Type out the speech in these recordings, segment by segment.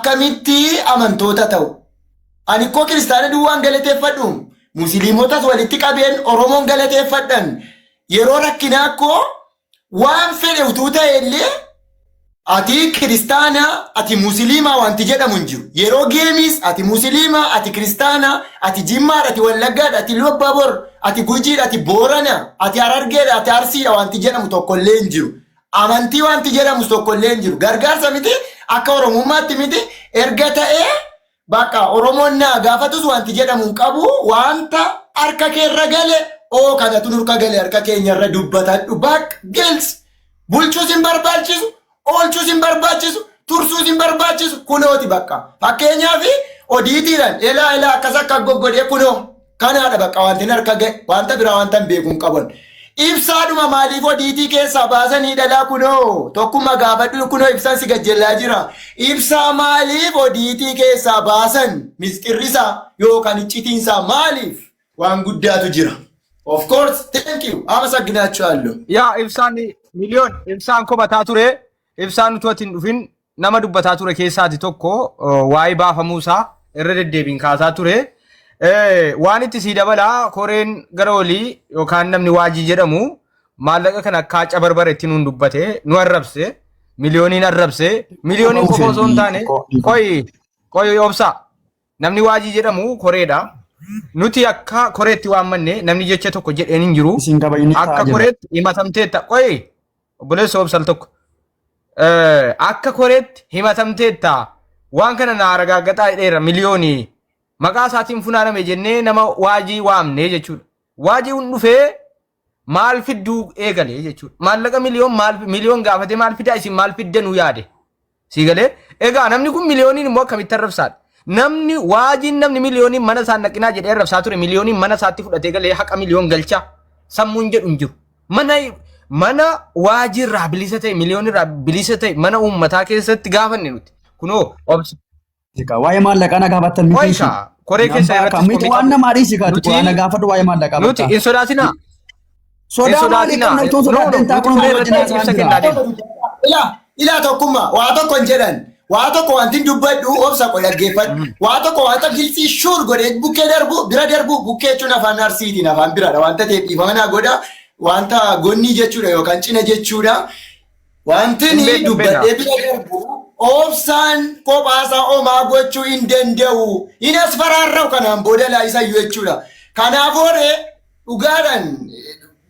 akkamitti amantoota ta'u. Ani koo kiristaana duwwaan galateeffadhu. Musliimotas walitti qabeen Oromoon galateeffadhan. Yeroo rakkinaa koo waan fedhe utuu ta'e illee ati kiristaana ati musliima wanti jedhamu hin jiru. Yeroo geemis ati musliima ati kiristaana ati jimmaa ati wallaggaa ati lubbabor ati gujii ati boorana ati harargee ati arsiidha wanti jedhamu tokko illee hin jiru. Amantii wanti jedhamu tokko illee hin jiru. Gargaarsa miti akka oromummaatti miti erga ta'ee bakka Oromoon naa gaafatus wanti jedhamu qabu wanta harka keerra gale oo kanatu nurka gale harka keenyarra dubbatadhu bakka gels bulchuus hin barbaachisu oolchuus hin barbaachisu tursuus hin barbaachisu kunooti bakka fakkeenyaaf odiitiidhaan elaa akkas akka goggodhee kunoo kanaadha bakka wanti harka gale wanta biraa wanta beekuun qaban. Ibsaadhuma maaliif odiitii keessaa baasanii dhalaa kunoo tokkuma gaafadhu kunoo ibsaan si gajjellaa jira. Ibsaa maaliif odiitii keessaa baasan misqirrisaa yookaan iccitiinsaa maaliif waan guddaatu jira. Of course, thank you. Ama saginaachaallo. Yaa ibsaan miliyoon ibsaan kobataa ture ibsaan utuutiin dhufin nama dubbataa ture keessaati tokko waa'ee baafamuusaa irra deddeebiin kaasaa ture. Waan itti si dabala koreen gara olii yookaan namni waajii jedhamu maallaqa kana kaaca barbare itti nuun dubbate nu arrabse miliyooniin arrabse miliyooniin qofa osoo hin taane qoyi obsa namni waajii jedhamu koreedha nuti akka koreetti waammanne namni jecha tokko jedheen hin jiru akka koreetti himatamteetta qoyi obboleessa obsal tokko akka koreetti himatamteetta waan kana na ragaaggataa dheera miliyoonii maqaa isaatiin funaaname jennee nama waajii waamne jechuudha. Waajii hun dhufee maal fidduu eegale jechuudha. Maallaqa miliyoon gaafate maal fidaa isin maal fidde nu yaade. Siigalee egaa namni kun miliyooniin immoo akkamitti arrabsaadha. Namni waajiin namni miliyooniin mana isaan naqinaa jedhee arrabsaa ture miliyooniin mana isaatti fudhatee galee haqa miliyoon galchaa sammuun jedhu hin jiru. Mana waajii irraa bilisa ta'e miliyoon irraa bilisa ta'e mana uummataa keessatti gaafanne nuti. Kunoo obsa. Waa'ee maallaqaa na gaafatan miti ishee. Koree keessa irratti miti waan nama adii sigaatu waan na gaafatu waa'ee maallaqaa. Nuti hin sodaatinaa. Sodaa maalii qabna itoo sodaadeen taakuma ilaa tokkummaa waa tokko hin jedhan waa tokko wanti dubbadhu obsa qoy dhaggeeffadhu waa tokko wanta gilsii shuur godhee bukkee darbu bira darbu bukkee jechuun afaan arsiitiin afaan biraadha wanta ta'eef dhiifama godha wanta gonnii jechuudha yookaan cina jechuudha wanti ni dubbadhee bira darbu. Obsaan kophaasaa omaa gochuu hin danda'u. Inni as faraarra'u kanaan booda laayisayyuu jechuudha. Kanaaf hooree dhugaadhaan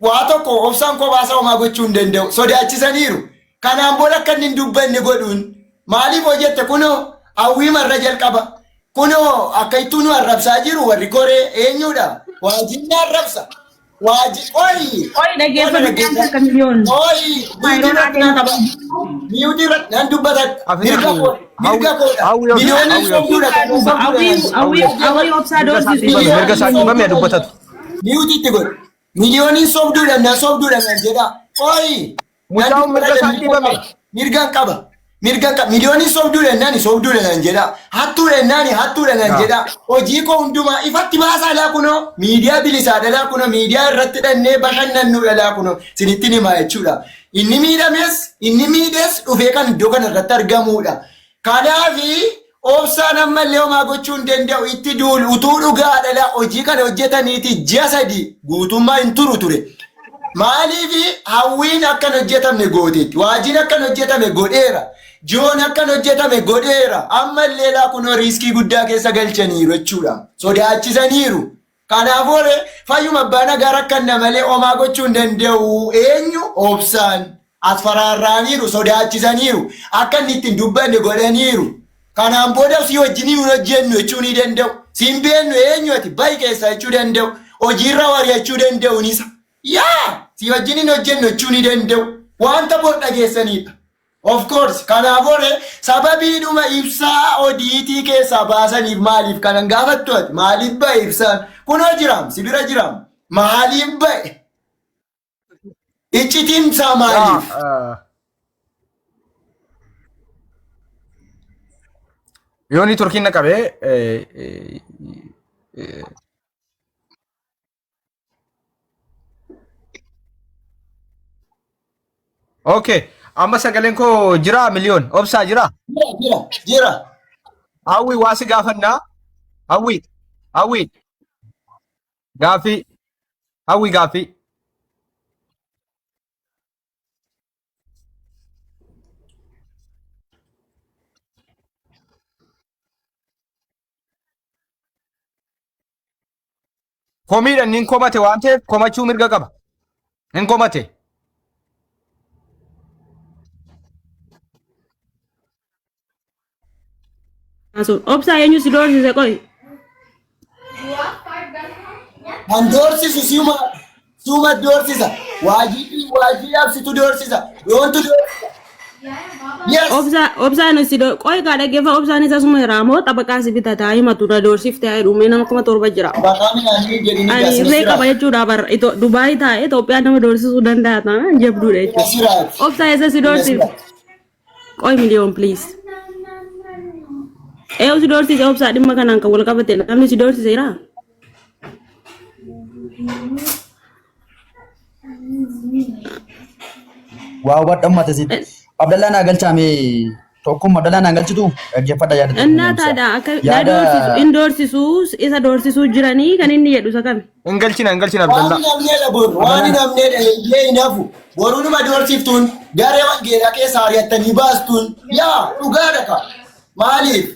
waa tokko obsaan kophaasaa omaa gochuu hin danda'u. Sodaachisaniiru. Kanaan booda akka inni hin dubbanne godhuun maaliif hojjette kunoo hawwii marra jalqaba. Kunoo akka ittuu nu arrabsaa jiru warri koree eenyudha? Waajjirri arrabsa. Waajjirri dhaggeeffatu akka miliyoon. Miyuutii irratti nan dubbata mirga koodha miliyooniin sobduudha hawwii obsaa doorsisu mirga isaa dhibame dubbatatu miyuutiitti godhe miliyooniin sobduudha nan jedha ooyi mucaa'uun mirga isaa dhibame mirgaan qaba miliyooniin sobduudha nan jedha hattuudha nan jedha hojii koo hundumaa ifatti baasaa dhaa kunoo miidiyaa bilisaa dhaa kunoo miidiyaa irratti dhannee bashannannu dhaa kunoo sinittiin himaa jechuudha. Inni miidhes dhufee kan iddoo kanarratti argamudha. Kanaafi obsaan ammallee homaa gochuu hin danda'u itti duulu utuu dhugaadha hojii kana hojjetaniiti ji'a 3 guutummaa hin turu ture. Maaliifi hawwiin akkan hojjetamne gooteetti waajiin akkan hojjetame godheera joon akkan hojjetame godheera ammallee kunoo riiskii guddaa keessa galchaniiru jechuudha sodaachisaniiru. Kanaaf hoore fayyuma abbaa nagaa rakkanna malee homaa gochuu hin danda'u eenyu obsaan as faraarraaniiru sodaachisaniiru akka inni ittiin dubbanne godhaniiru. Kanaan booda si wajjin hin hojjennu jechuu ni danda'u. Siin beennu eenyu ati bayi keessaa jechuu danda'u. Hojiirra wari'achuu danda'u nisa. Si wajjin hin hojjennu jechuu ni danda'u. Wanta bor dhageessanidha. Of course kanaaf hoore sababiidhuma ibsaa odiitii keessaa baasaniif maaliif kanan gaafattu ati maaliif bahe ibsaan kunoo jiraam si bira jiraam maaliif bahe iccitiinsaa maaliif. Yooni turkiin na qabee okay. Amma sagaleen koo jira miliyoon obsaa jira. Jira. Hawwi waasi gaafannaa. Hawwi. Gaaffii. Hawwi gaaffii. Komiidhaan nin komate waan ta'eef komachuu mirga qaba. Nin komate. Obsa eenyu si doorsise qoy. Kan doorsisu siuma doorsisa. Waajii absitu doorsisa. Yoontu doorsisa. Yes. Obsa nu si qoy kaa dhaggeeffa obsaan isa suma iraamoo xabaqaa si bitataa himatu na doorsifte dhumee nama kuma torba jira. Baqaami naannoo jedhanii Ani irree qaba jechuudha bar Dubaay taa'ee Itoophiyaa nama doorsisuu danda'a taanaan jabduudha jechuudha. Obsa isa si doorsifte. Qoy miliyoon please. Si doorsise obsaa dhimma kanaan kan wal qabate namni si doorsise jira. Waa wadhammate si. Abdallaan agalchaame tokkummaa Abdallaan agalchitu dhaggeeffadha yaadatu. Innaa taadha akka in doorsisuu isa doorsisuu jiranii kan inni jedhu isa kami. Ingalchina Abdallaa. Waan namneedha illee hin hafu. Boruunuma doorsiftuun garee wangeelaa keessa ari'attanii baastuun yaa dhugaadha ka. Maaliif?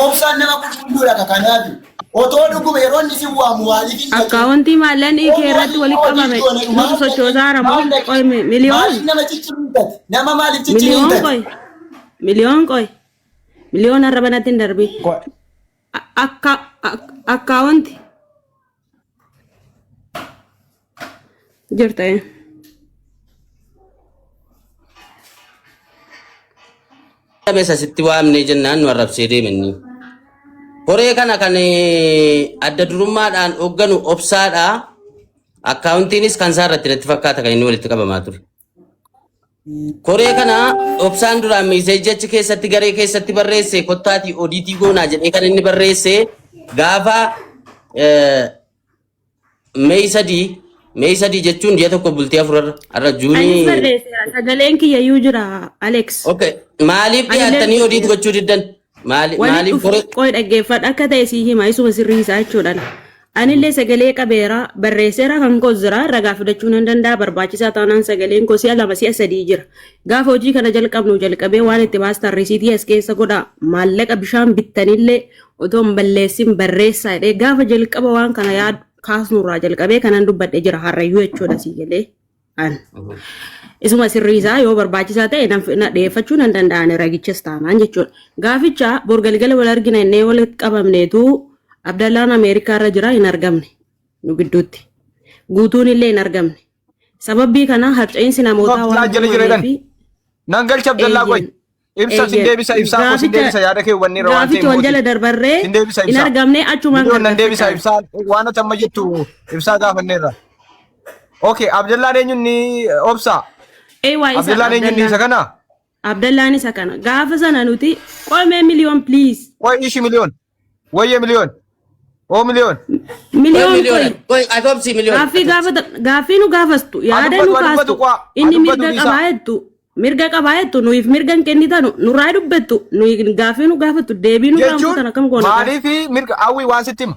Obsaan nama qulqulluudha kanaaf. Otoo dhuguma yeroo inni si waamu maaliif hin Akkaawuntii maallaqni kee irratti walitti qabame nuti sochoosaa haramoo qoy miliyoon. Nama cicciriitati. Nama maaliif cicciriitati? Miliyoon qoy. Miliyoon arraba natti hin darbi. Akkaawunti. Jirta. Besa sitti waamne jennaan nu arrabsee deemanii. Koree kana kan adda durummaadhaan hoogganu obsaadha. Akkaawuntiinis kan isaa irratti natti fakkaata kan inni walitti qabamaa ture. Koree kana obsaan duraan meeseejii achi keessatti garee keessatti barreesse kottaatii odiitii goonaa jedhee kan inni barreesse gaafa Mee sadii jechuun ji'a tokko bultii afurarra arra juunii. Sagaleen kiyyayyuu jira Alex. Okay. Maaliif dhiyaatanii odiit gochuu diddan? Maaliif qoy dhaggeeffadha akka ta'e sii hima isuma sirrii isaa jechuudhaan. Anillee sagalee qabeera barreesseera kan koosira ragaa fudhachuu nan danda'a barbaachisaa taanaan sagaleen koo si'a lama si'a sadii jira. Gaafa hojii kana jalqabnu jalqabee waan itti baastan risiitii as keessa godha maallaqa bishaan bittanillee otoo hin balleessin barreessaa jedhee gaafa jalqaba waan kana yaadu kaasnurraa jalqabee kanan dubbadhe jira harrayyuu jechuudha sii galee. Isuma sirrii isaa yoo barbaachisaa ta'e dhiyeeffachuu nan danda'an ragichas taanaan jechuudha. Gaaficha borgalgala wal argina innee walitti qabamneetu Abdallaan Ameerikaa irra jira hin argamne nu gidduutti. Guutuun illee hin argamne. Sababbii kana harca'insi namootaa waan ta'eef nan galcha Abdallaa qoy. Ibsa sin deebisa ibsaa ko sin deebisa yaada kee wanni rawaan ta'e. Gaaficha wal jala darbarree hin argamne achumaan kan nan deebisa ibsaa waan amma jettu ibsaa gaafanneerra. Okay, Abdallaan eenyuun ni obsa. Abdallaan eenyuun ni isa kana? Abdallaan isa kana. Gaafa sana nuti qoomee miliyoon please. Qoy ishi miliyoon. Wayye miliyoon. Oo miliyoon. Miliyoon qoy atobsi miliyoon. Gaaffii nu gaafastu yaada nu kaastu inni mirga qabaayettu. Mirga qabaayettu nuyiif mirga hin kennitanu nurraa dubbettu nuyi gaaffii nu gaafattu deebii nu gaafatan akkam goona. Maaliifi mirga hawwii waan sitti hima.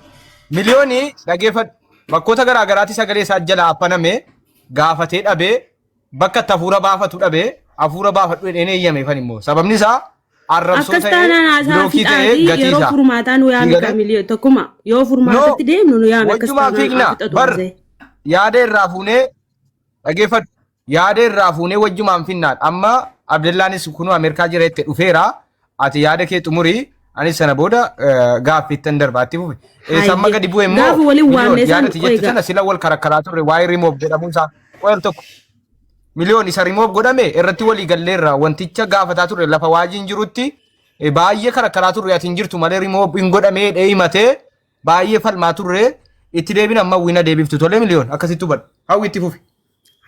Miliyoonii dhaggeeffadhu. Bakkoota garaa garaatti sagalee isaa jala affaname gaafatee dhabee bakka itti hafuura baafatu dhabee hafuura baafadhu jedhee eeyyame fan immoo sababni isaa arrabsoo ta'ee bilookii ta'ee gatii isaa. Yeroo furmaataa nu yaame kan miliyoon tokkuma yoo furmaatatti deemnu nu yaame akkas taanaan bar yaada irraa fuunee dhaggeeffadhu yaada irraa fuunee wajjumaan finnaan amma Abdallaanis kunuu Ameerikaa jira itti dhufeera ati yaada kee xumurii. Anis sana booda gaaffittan darbaatti fufe. Samma gadi bu'e immoo yaadati jetti sana sila wal karakkaraa turre waa'ee rimoof jedhamuunsaa qoyal tokko. Miliyoon isa rimoof godhame irratti walii galleerra wanticha gaafataa turre lafa waajiin jirutti baay'ee karakkaraa turre ati hin jirtu malee rimoof hin godhamee dheeyimatee baay'ee falmaa turre itti deebin amma wina deebiftu tolee miliyoon akkasitti hubadhu hawwi itti fufe.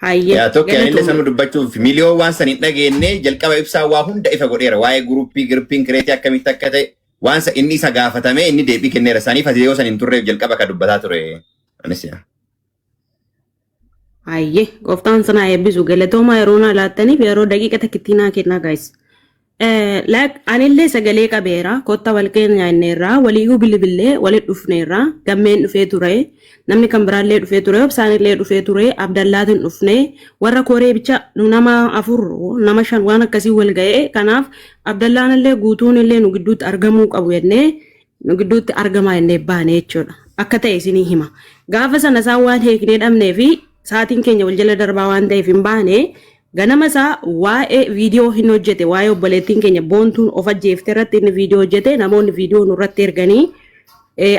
Yaa tokko illee sama dubbachuuf miliyoon waan san hin dhageenye jalqaba ibsaa waa hunda ifa godheera waa'ee giruppiin kireetii akkamitti akka ta'e waan sa inni isa gaafatame inni deebii kenneera saniif ati yoo san hin turreef jalqaba ka dubbataa ture anis yaa. Gooftaan sana eebbisu galatooma yeroo na laattaniif yeroo daqiiqa takkittii naa kennaa gaayis. anillee sagalee qabeera kotta wal keenya inneerraa waliiyyuu bilbilee walit dhufneerraa gammeen dhufee ture namni kan biraallee dhufee ture obsaanillee dhufee ture abdallaatiin dhufne warra koree bicha nama 4 nama 5 waan akkasii wal ga'ee kanaaf abdallaanillee guutuunillee nu gidduutti argamuu qabu jennee nu gidduutti argamaa jennee baane jechuudha akka ta'e isinii hima gaafa sana isaan waan heeknee dhabnee fi saatiin keenya wal jala darbaa waan ta'eef hin baane ganama isaa waa'ee viidiyoo hin hojjete waa'ee obboleettiin keenya boontuun of ajjeefte irratti inni viidiyoo hojjete namoonni viidiyoo nurratti erganii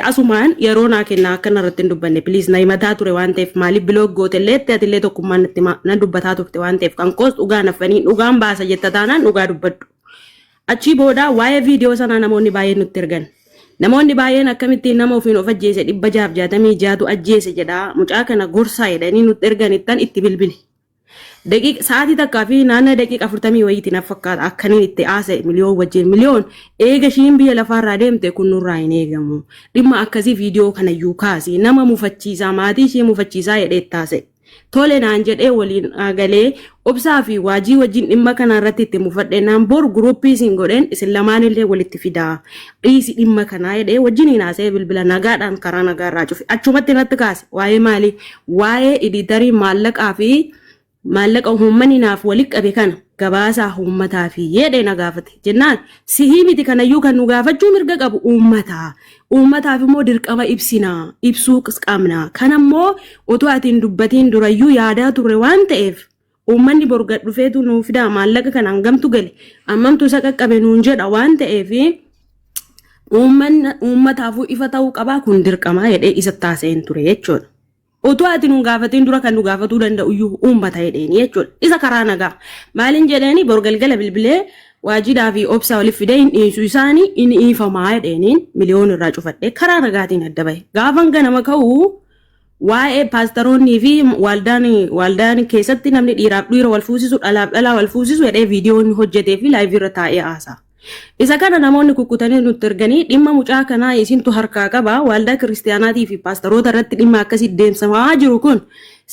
asumaan yeroo naa kennaa akka narratti hin dubbanne please na himataa ture waan ta'eef maaliif biloog gootellee atillee tokkummaan natti na dubbataa turte waan ta'eef kan koos dhugaa nafanii dhugaan baasa jetta taanaan dhugaa dubbadhu achii booda waa'ee viidiyoo sanaa namoonni baay'een nutti ergan namoonni baay'een akkamittiin nama ofiin of ajjeese 666tu ajjeese jedha mucaa kana gorsaa jedhanii nutti erganittan itti bilbili daqiiqa sa'aatii takkaa fi naannoo daqiiqa 40 wayiitiin na fakkaata akkaniin itti haasa'e miliyoon wajjin miliyoon eega shiin biyya lafaarraa deemte kun nurraa hin eegamu dhimma akkasii viidiyoo kanayyuu kaasi nama mufachiisaa maatii ishee mufachiisaa jedhee taasise tole naan jedhee waliin galee obsaa fi waajii wajjin dhimma kana irratti itti mufadhe naan bor guruppii isin godheen isin lamaanillee walitti fidaa dhiisi dhimma kanaa jedhee wajjin hin haasa'e bilbila nagaadhaan karaa nagaarraa cufe achumatti natti kaase waa'ee maalii waa'ee editarii maallaqaa fi maallaqa uummanni naaf walitti qabe kana gabaasaa uummataa fi jedhee na gaafate jennaan sihii miti kanayyuu kan nu gaafachuu mirga qabu uummataaf immoo dirqama ibsuu qabna kanammoo utuu atiin dubbatiin durayyuu yaadaa turre waan ta'eef uummanni borga dhufeetu nuuf fidaa maallaqa kana hangamtu gale ammamtu isa qaqqabe nuun jedha waan ta'eef uummataafuu ifa ta'uu qabaa kun dirqama jedhee isa taaseen ture jechuudha. Otuu ati nu gaafatiin dura kan nu gaafatuu danda'u iyyuu uummata jedheeni jechuudha. Isa karaa nagaa maaliin jedheeni borgalgala bilbilee waajiidhaa fi obsaa waliif fidee hin dhiyeessu isaanii inni iifamaa jedheeniin miliyoon irraa cufadhee karaa nagaatiin adda bahe. Gaafan ganama ka'uu waa'ee paastaroonnii fi waldaan keessatti namni dhiiraaf dhiira wal fuusisu dhalaaf dhalaa wal fuusisu jedhee viidiyoon hojjetee fi laayivii irra taa'ee haasaa. Isa kana namoonni kukkutanii nutti erganii dhimma mucaa kanaa isintu harkaa qaba waldaa kiristaanaatii fi paastaroota irratti dhimma akkasii deemsamaa jiru kun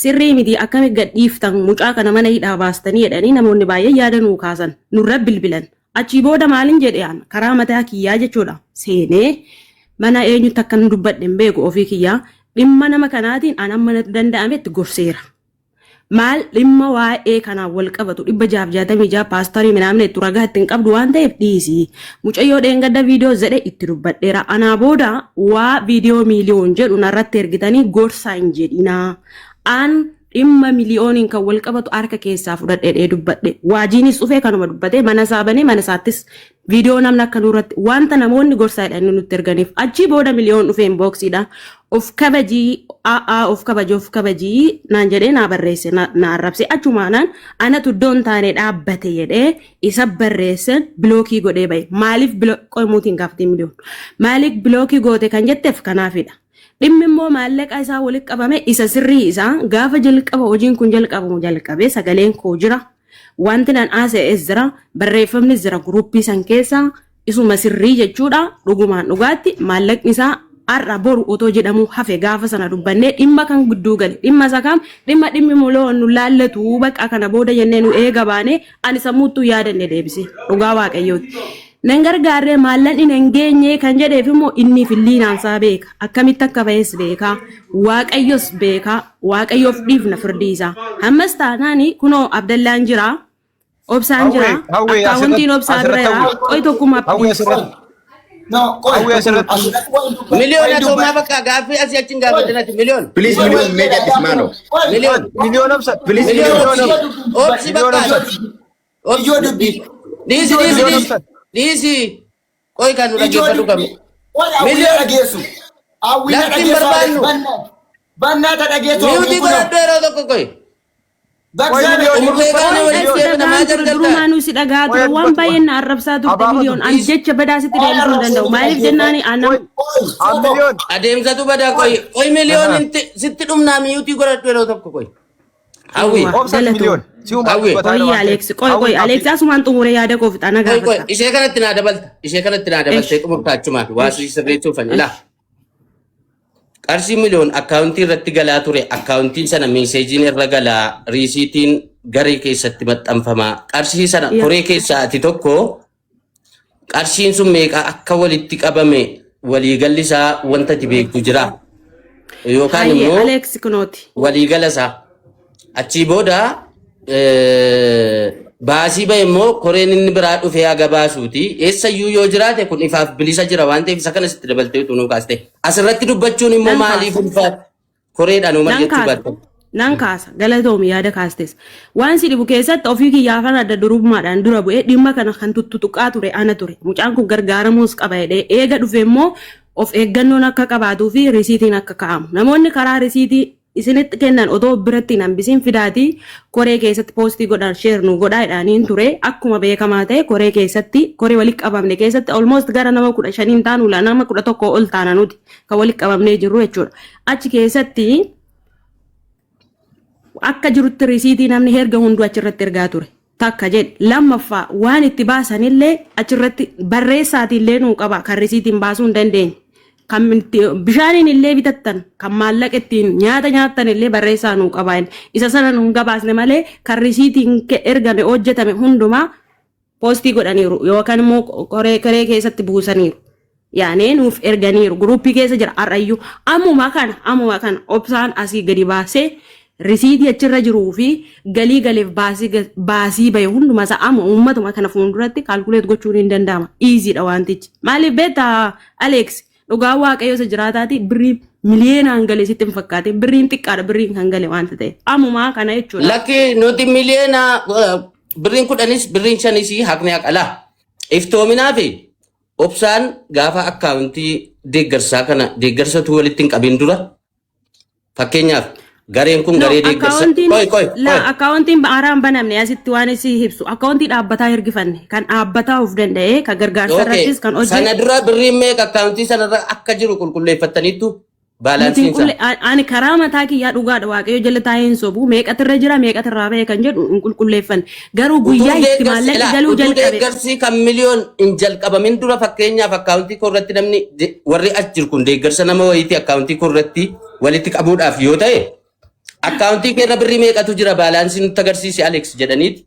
sirrii miti akkamitti gadhiiftan mucaa kana mana hidhaa baastanii jedhanii namoonni baay'ee yaada nuu kaasan nurra bilbilan achii booda maaliin jedhean karaa mataa kiyyaa jechuudha seenee mana eenyutti akka nu dubbadhe hin beeku ofii kiyyaa dhimma nama kanaatiin an amma danda'ametti gorseera. Maal dhimma waa'ee kanaan wal qabatu 666 paastarii minaamne itti ragaa ittiin qabdu waan ta'eef dhiisi mucayyoo dheengadda viidiyoo jedhe itti dubbadheera anaa booda waa viidiyoo miliyoon jedhu narratti ergitanii gorsaa hin jedhinaa an dhimma miliyooniin kan wal qabatu harka keessaa fudhadhee dubbadhe waajiinis dhufee kanuma dubbate mana isaa banee mana isaattis viidiyoo namni akka nurratti wanta namoonni gorsaa jedhanii nutti erganiif achii booda miliyoon dhufee inboksiidha of kabajii naan jedhee naa barreesse na arrabse achumaanaan anatu iddoon taane dhaabbate jedhee isa barreesse bilookii godhee bahe maaliif qoymuutiin gaafatee miliyoon maaliif bilookii goote kan jetteef kanaafidha. Dhimmi immoo maallaqa isaa walitti qabame isa sirrii isaa gaafa jalqaba hojiin kun jalqabe sagaleen koo jira wanti nan haasa'es jira barreeffamni jira guruppii san keessa isuma sirrii jechuudha dhugumaan dhugaatti maallaqni isaa har'a boru otoo jedhamu hafe gaafa sana dubbannee dhimma kan gudduu gale dhimma isaa kam dhimmi muloo nu laallatu baqa kana booda jennee nu eega baane ani sammuuttuu yaadanne deebise dhugaa waaqayyooti. Nan gargaarree maallaqni hin geenye kan jedheef immoo inni filliinaan isaa beeka akkamitti akka ba'es beeka waaqayyos beeka waaqayyoof dhiifna firdii isaa ammas taanaani kunoo abdallaan jira obsaan jira akkaawuntiin obsaa bira qoy tokkuma miliyoon atoomaa bakka gaaffii asii achiin gaafatanati miliyoon. Please miliyoon meeja dismaano. Miliyoon obsa. Please miliyoon. Obsi bakka. Ijoo dubbii. Diisi. Qoy kan nu dhaggeeffatu qabu. Miliyoon dhageessu. Hawwiina dhageessu. Bannaata dhageessu. Miyuutii godhadhu yeroo tokko qoy. Durumaanuu si dhagaa ture waan baay'een na arrabsaa turte miliyoon an jecha badaa sitti deebisuu hin danda'u maaliif jennaani miliyoon adeemsatu badaa qoy miliyoon sitti dhumnaa miyuutii godhadhu yeroo tokko qoy. Hawwi. miliyoon. Qoy Alex qoy Alex asumaan xumure yaada koo fixana gaafata. Ishee kanatti naa dabalta xumurtaa achumaan waasii sirreessuuf ani laa. Qarshii miliyoon akkaawuntii irratti galaa ture akkaawuntiin sana meeseejiin irra galaa riisiitiin garee keessatti maxxanfamaa qarshii sana koree keessaa ati tokko qarshiin sun meeqa akka walitti qabame waliigalli isaa wanta ati beektu jira yookaan immoo Alex Knooti waliigala isaa achii booda baasii bahe immoo koreen inni biraa dhufee haga baasuuti eessayyuu yoo jiraate kun ifaaf bilisa jira waan ta'eef isa kana sitti dabaltee tunuu kaaste asirratti dubbachuun immoo maaliif ulfaata koreedhaan uumal jechuu barbaadu. Nan kaasa galatoomi yaada kaastes waan si dhibu keessatti ofii kiyyaafan adda durummaadhaan dura bu'ee dhimma kana kan tuttuqaa ture ana ture mucaan kun gargaaramuus qaba jedhee eega dhufe immoo of eeggannoon akka qabaatuu fi risiitiin akka ka'amu namoonni karaa risiitii isinitti kennan otoo biratti hin hambisiin fidaatii koree keessatti poostii godhan sheer nu godhaa jedhaniin ture akkuma beekamaa ta'e koree keessatti koree walitti qabamne keessatti almost gara nama 15 taanu la nama 11 ol taana nuti kan walitti qabamnee jirru jechuudha achi keessatti akka jirutti risiitii namni herga hunduu achirratti ergaa ture takka jedhe lammaffaa waan itti baasanillee achirratti barreessaatiillee nuu qaba kan risiitiin baasuu hin dandeenye kan bishaaniin illee bitattan kan maallaqa ittiin nyaata nyaattan illee barreessaa nuu qaba isa sana nuun gabaasne malee kan risiitiin ergame hojjetame hundumaa poostii godhaniiru yookaan immoo koree keessatti buusaniiru yaanee nuuf erganiiru guruppii keessa jira har'ayyuu ammuma kana obsaan asii gadi baasee risiitii achirra jiruu fi galii galeef baasii bahe hundumaa isaa amma uummatuma kana fuulduratti kaalkuleet gochuun hin danda'ama iiziidha wantichi maaliif beektaa Alex dhugaa waaqayyo isa jiraataati birrii miliyoonaan galee sitti hin fakkaate birriin xiqqaadha birriin kan gale wanta ta'e ammumaa kana jechuudha. Lakki nuti miliyoona birriin 10 birriin 5 haqni haqala iftoominaa fi obsaan gaafa akkaawuntii deeggarsaa kana deeggarsatu walitti hin qabin dura fakkeenyaaf gareen kun garee deeggarsa akkaawuntiin haaraan banamne asitti waan isii ibsu akkaawuntii dhaabbataa ergifanne kan dhaabbataa of danda'e kan gargaarsa irrattis kan hojjetu sana dura birriin meeqa akkaawuntii sanarra akka jiru qulqulleeffattaniittu baalaansiin isaa ani karaa mataa kiyyaa dhugaadha waaqayyo jala taa'een sobu meeqatirra jira meeqatirraa ba'e kan jedhu hin qulqulleeffanne garuu guyyaa itti maallaqi galuu jalqabe deeggarsi kan miliyoon hin jalqabamin dura fakkeenyaaf akkaawuntii koo irratti namni warri as jiru kun deeggarsa nama wayiitii akkaawuntii koo irratti walitti qabuudhaaf yoo ta'e akkaawuntii keerra birrii meeqatu jira baalaansiin nutti agarsiisi Alex jedhaniiti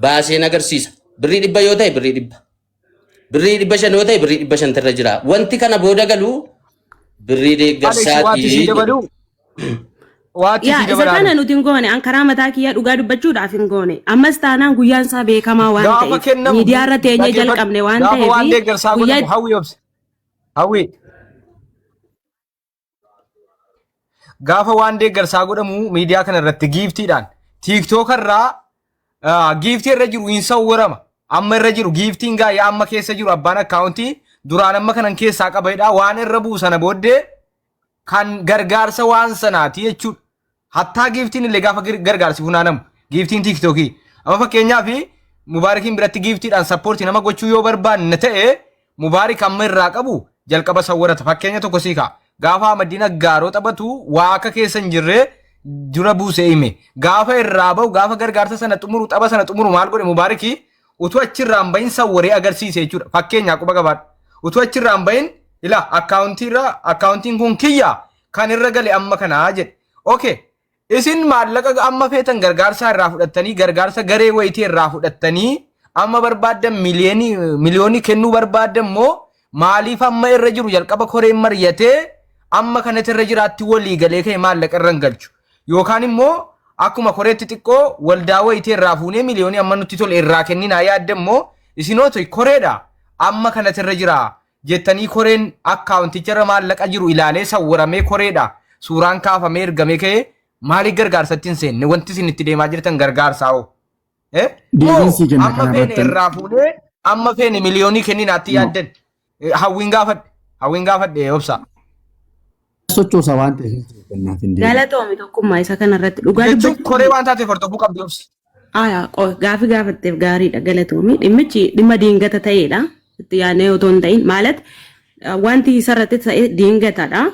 baaseen agarsiisa birrii 100 yoo ta'e birrii 100 birrii 500 yoo ta'e birrii 500 irra jira wanti kana booda galuu birrii deeggarsaati isa kana nuti hin goone an karaa mataa kiyyaa dhugaa dubbachuudhaaf hin goone ammas taanaan guyyaan isaa beekamaa waan ta'eef miidiyaa irra teenyee jalqabne waan ta'eef hawwi gaafa waan deeggarsaa godhamu miidiyaa kana irratti giiftiidhaan tiiktook irraa giiftii irra jiru hin sawwarama amma irra jiru giiftiin gaa'ee amma keessa jiru abbaan akkaawuntii duraan amma kanan keessaa qabeedha waan irra buusana booddee kan gargaarsa waan sanaati jechuudha hattaa giiftiin illee gaafa gargaarsi funaanamu giiftiin tiiktookii amma fakkeenyaaf mubaarikiin biratti giiftiidhaan sappoortii nama gochuu yoo barbaanne ta'e mubaarik amma irraa qabu jalqaba sawwarata fakkeenya tokko sii ka'a gaafa Madina gaaroo taphatu waa akka keessa hin jirre dura buusee hime gaafa irraa bahu gaafa gargaarsa sana xumuru tapha sana xumuru maal godhe mubaarikii utuu achirraan bahin sawwaree agarsiise jechuudha fakkeenya quba qabaadha utuu achirraan bahin ila akkaawuntiin kun kiyya kan irra gale amma kanaa jedhe okay isin maallaqa amma feetan gargaarsa irraa fudhattanii gargaarsa garee wayitii irraa fudhattanii amma barbaaddan miliyoonii kennuu barbaaddan moo maaliif amma irra jiru jalqaba koreen mari'atee amma kanatti irra jiraatti walii galee ka'e maallaqa irra hin galchu yookaan immoo akkuma koreetti xiqqoo waldaa wayitii irraa fuunee miliyoonii amma nutti tole irraa kenninaa yaadda immoo isinoota koreedha amma kanatti irra jira jettanii koreen akkaawunticha irra maallaqa jiru ilaalee sawwaramee koreedha suuraan kaafamee ergamee ka'e maaliif gargaarsatti hin seenne wanti isin itti deemaa jirtan gargaarsaa hoo amma feene irraa fuunee amma feene miliyoonii kenninaatti yaaddan hawwiin gaafadhe obsa. Sochoosa waan ta'eef galatoomi tokkummaa isa kanarratti dhugaa jechuun koree waan taateef hordofuu qabdi obsi. Gaafi gaafatteef gaariidha galatoomi dhimmichi dhimma diingata ta'eedha itti yaadnee otoo hin ta'in maalat wanti isarratti ta'e diingatadha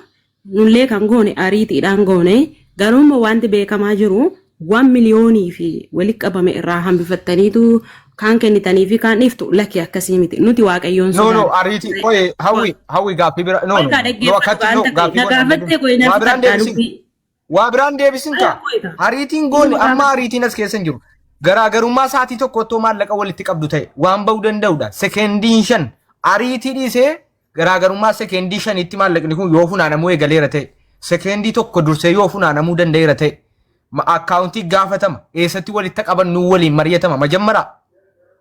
nullee kan goone ariitiidhaan goone garuummoo wanti beekamaa jiru 1 miliyoonii fi walitti qabame irraa hambifattaniitu kan kennitanii fi kan iftu lakki akkasii miti nuti waaqayyoon no ariiti oye hawwi gaaffii bira no akkatti no gaaffii waa biraan deebisin ka ariitiin goone amma ariitiin as keessa hin jiru garaagarummaa sa'aatii tokko otoo maallaqa walitti qabdu ta'e waan ba'uu danda'udha sekendiin 5 ariitii dhiisee garaagarummaa sekendii shanitti maallaqni kun yoo funaanamuu eegaleera ta'e sekendii tokko dursee yoo funaanamuu danda'eera ta'e akkaawuntii gaafatama eessatti walitti qaban nuu waliin mari'atama majammara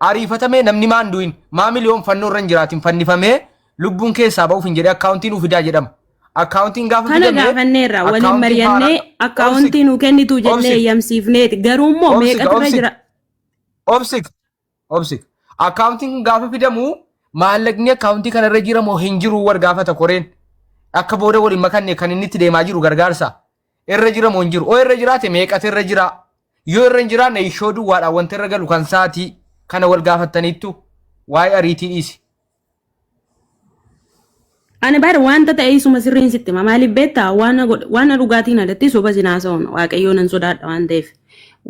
ariifatamee namni maan du'in maa miliyoon fannoo irra hin jiraatin fannifamee lubbuun keessaa ba'uuf hin jedhee akkaawuntii nuuf fidaa jedhama. Akkaawuntiin gaafa kana gaafanneerra waliin mari'annee akkaawuntii nuu kennitu jennee eeyyamsiifneeti garuu immoo meeqatu irra jira. Obsik akkaawuntiin gaafa fidamu maallaqni akkaawuntii kanarra jira moo hin jiru war gaafata koreen akka booda waliin makanne kan inni itti deemaa jiru gargaarsa irra jira moo hin jiru oo irra jiraate meeqatu irra jira yoo irra hin jiraanne ishoo duwwaadha wanti irra galu kan saatii kana wal gaafattaniittu waa'ee ariitii dhiisi. Ani bar wanta ta'e isuma sirriin sitti maaliif beektaa waan dhugaatiin alatti soba sinaasaa'uun waaqayyoon hin sodaadha waan ta'eef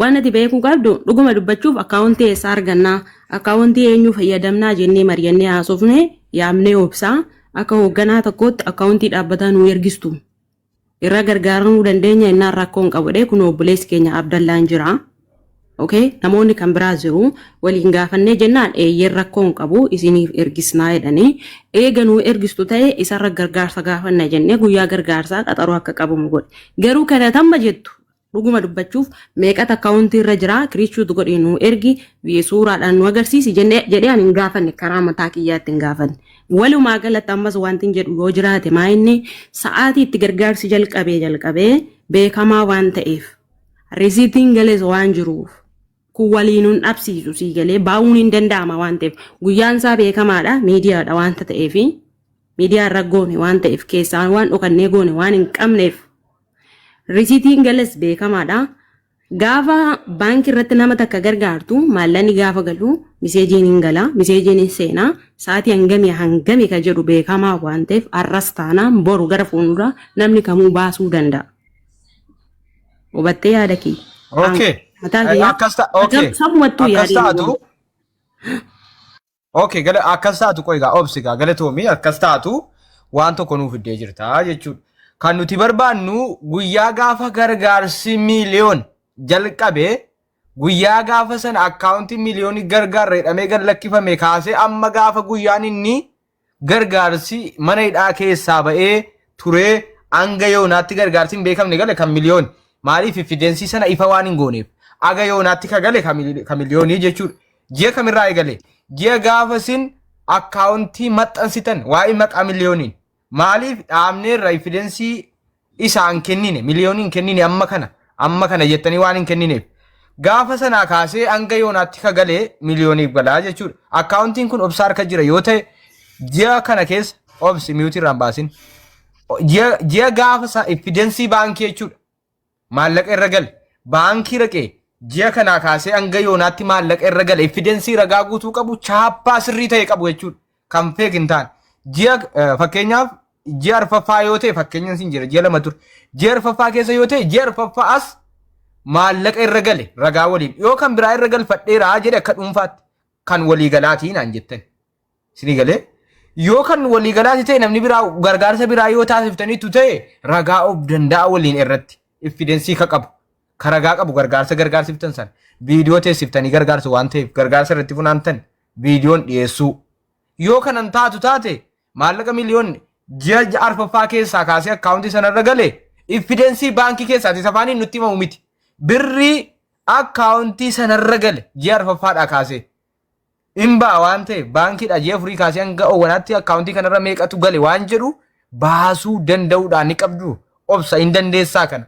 waan ati beekuu qabdu dhuguma dubbachuuf akkaawuntii eessaa argannaa akkaawuntii eenyu fayyadamnaa jennee mari'annee haasofne yaamnee obsaa akka hoogganaa tokkootti akkaawuntii dhaabbataa nu ergistu irra gargaaramuu dandeenya innaan rakkoon qabudha kun obboleessi keenya Abdallaan jira. Okay, namoonni kan biraa jiru waliin gaafannee jennaan eeyyeen rakkoon qabu isiniif ergisnaa jedhanii eeganuu ergistu ta'e isarra gargaarsa gaafanna jennee guyyaa gargaarsaa qaxaroo akka qabamu godhe garuu kana tamma jettu dhuguma dubbachuuf meeqata akkaawuntii irra jira kirichuutu godhe nu ergi suuraadhaan nu agarsiisi jedhee ani hin gaafanne karaa mataa kiyyaatti hin gaafanne walumaa galatti ammas wanti jedhu yoo jiraate maa inni sa'aatii itti gargaarsi jalqabee beekamaa waan ta'eef risiitiin galees waan jiruuf kun waliinuun dhabsiisu sii galee baa'uun hin danda'ama waan ta'eef guyyaan isaa beekamaadha miidiyaadha wanta ta'eef miidiyaa irra goone waan ta'eef keessaan waan dhokannee goone waan hin qabneef risiitiin galees beekamaadha gaafa baankii irratti nama takka gargaartu maallaqni gaafa galu miseejiin hin gala miseejiin hin seenaa sa'aatii hangamii ka jedhu beekamaa waan ta'eef arras taanaan boru gara fuuldura namni kamuu baasuu danda'a. Hubattee yaada kee. Okay. Akkas taatu qoygaa obsigaa galatoomii akkas taatu waan tokko nuuf iddee jirta jechuudha. Kan nuti barbaannu guyyaa gaafa gargaarsi miliyoon jalqabe guyyaa gaafa sana akkaawuntii miliyoonii gargaarra jedhamee gad lakkifame kaasee amma gaafa guyyaan inni gargaarsi mana hidhaa keessaa ba'ee turee hanga yoonaatti gargaarsi hin beekamne gale kan miliyoon. Maaliif evidensii sana ifa waan hin gooneef aga yoonaatti ka gale ka miliyoonii jechuudha. Ji'a kamirraa eegale ji'a gaafa sin akkaawuntii maxxansitan waa'ee maqaa miliyooniin maaliif dhaabneerra evidensii isaan kennine miliyooniin kennine amma kana jettanii waan hin kennineef gaafa sanaa kaasee hanga yoonaatti ka gale miliyooniif galaa jechuudha. Akkaawuntiin kun obsa harka jira yoo ta'e ji'a kana keessa obsi miyuutirraan baasin ji'a gaafa evidensii baankii jechuudha. Maallaqa irra gale baankii raqee ji'a kanaa kaasee hanga yoonaatti maallaqa irra gale evidensii ragaa guutuu qabu chaappaa sirrii ta'e qabu jechuudha kan feek hin taane ji'a fakkeenyaaf ji'a arfaffaa yoo ta'e fakkeenyaan siin jira ji'a lama ture ji'a arfaffaa keessa yoo ta'e ji'a arfaffaa as maallaqa irra gale ragaa waliin yoo kan biraa irra galfadheeraa jedhe akka dhuunfaatti kan waliigalaatii naan jettan isinii galee yoo kan waliigalaati ta'e namni biraa gargaarsa biraa yoo taasiftaniitu ta'e ragaa of danda'a waliin irratti. Evidensii ka qabu ka ragaa qabu gargaarsiftan san viidiyoo teessiftanii gargaarsa waan ta'eef gargaarsa irratti funaantan viidiyoon dhiyeessuu yoo kanan taatu taate maallaqa miliyoon ji'a arfaffaa keessaa kaasee akkaawuntii sanarra gale evidensii baankii keessaati safaaniin nutti himamu miti birrii akkaawuntii sanarra gale ji'a arfaffaadhaa kaasee hin ba'a waan ta'eef baankiidha ji'a afurii kaasee hanga owwanaatti akkaawuntii kanarra meeqatu gale waan jedhu baasuu danda'uudhaan ni qabdu obsa hin dandeessaa kana.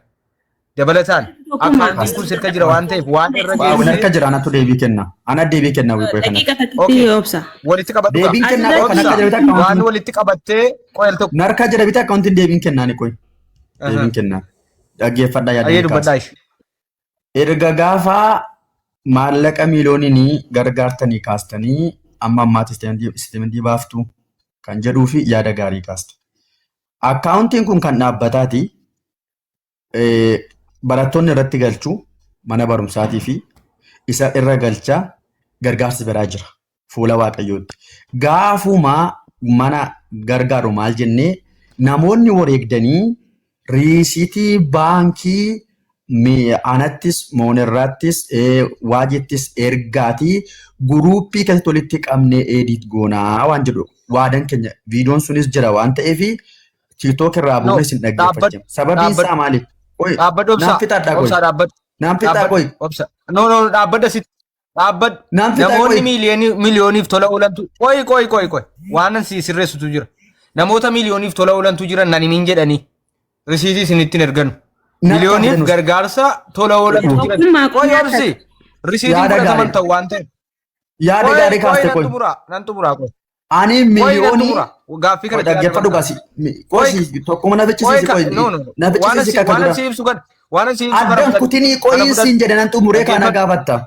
Dabalataan akkaawuntiin kun sirka jira waan ta'eef waan irra geessu. Waan harka jira anatu deebii kenna. Ana deebii kenna wiiqoo kana. Walitti qabatu. Deebiin kenna kan akka jira bitaa waan walitti qabattee qoyal tokko. Narka jira bitaa akkaawuntiin deebiin kennaa ni qoy. Deebiin kennaa. Dhaggeeffadhaa yaaduu. Ayyee dubbadhaa ishee. Erga gaafa maallaqa miliyoonii gargaartanii kaastanii amma ammaatti isteementii baaftu kan jedhuu fi yaada gaarii kaaste. Akkaawuntiin kun kan dhaabbataati. Barattoonni irratti galchuu mana barumsaatii fi isa irra galchaa gargaarsi biraa jira fuula waaqayyootti. Gaafuma mana gargaaru maal jennee namoonni wareegdanii riisitii baankii anattis moonerraattis waajittis ergaatii guruuppii keessatti walitti qabnee edit goonaa waan jedhu waadan keenya viidiyoon sunis jira waan ta'eef TikTok irraa buunes hin dhaggeeffachaa. Sababiin isaa maali? Dhaabbadha obsaa. Naan fixadhaa qoy. Obsaa dhaabbadha. Naan fixaa qoy. Obsaa. No dhaabbadha sitti. Dhaabbadha. Naan fixaa Namoonni qoy. miliyooniif tola oolantu. Qoy. Waanan si sirreessutu jira. Namoota miliyooniif tola oolantu jiran nan himin jedhanii. Risiitii isinittiin erganu. Miliyooniif gargaarsa tola oolantu jiran. Qoy obsi. Risiitiin fudhataman ta'u waan ta'eef. Yaada gaarii kaaste qoy. Nan xumuraa qoy. Ani miliyoonii gaaffii kana dhaggeeffadhu gaasi. Qoy tokkuma na fichisiisi qoy. Na fichisiisi kakka dura. Waan si ibsu kan. Waan si ibsu Addan kutinii qoyi siin jedhe nan xumuree kana gaafatta.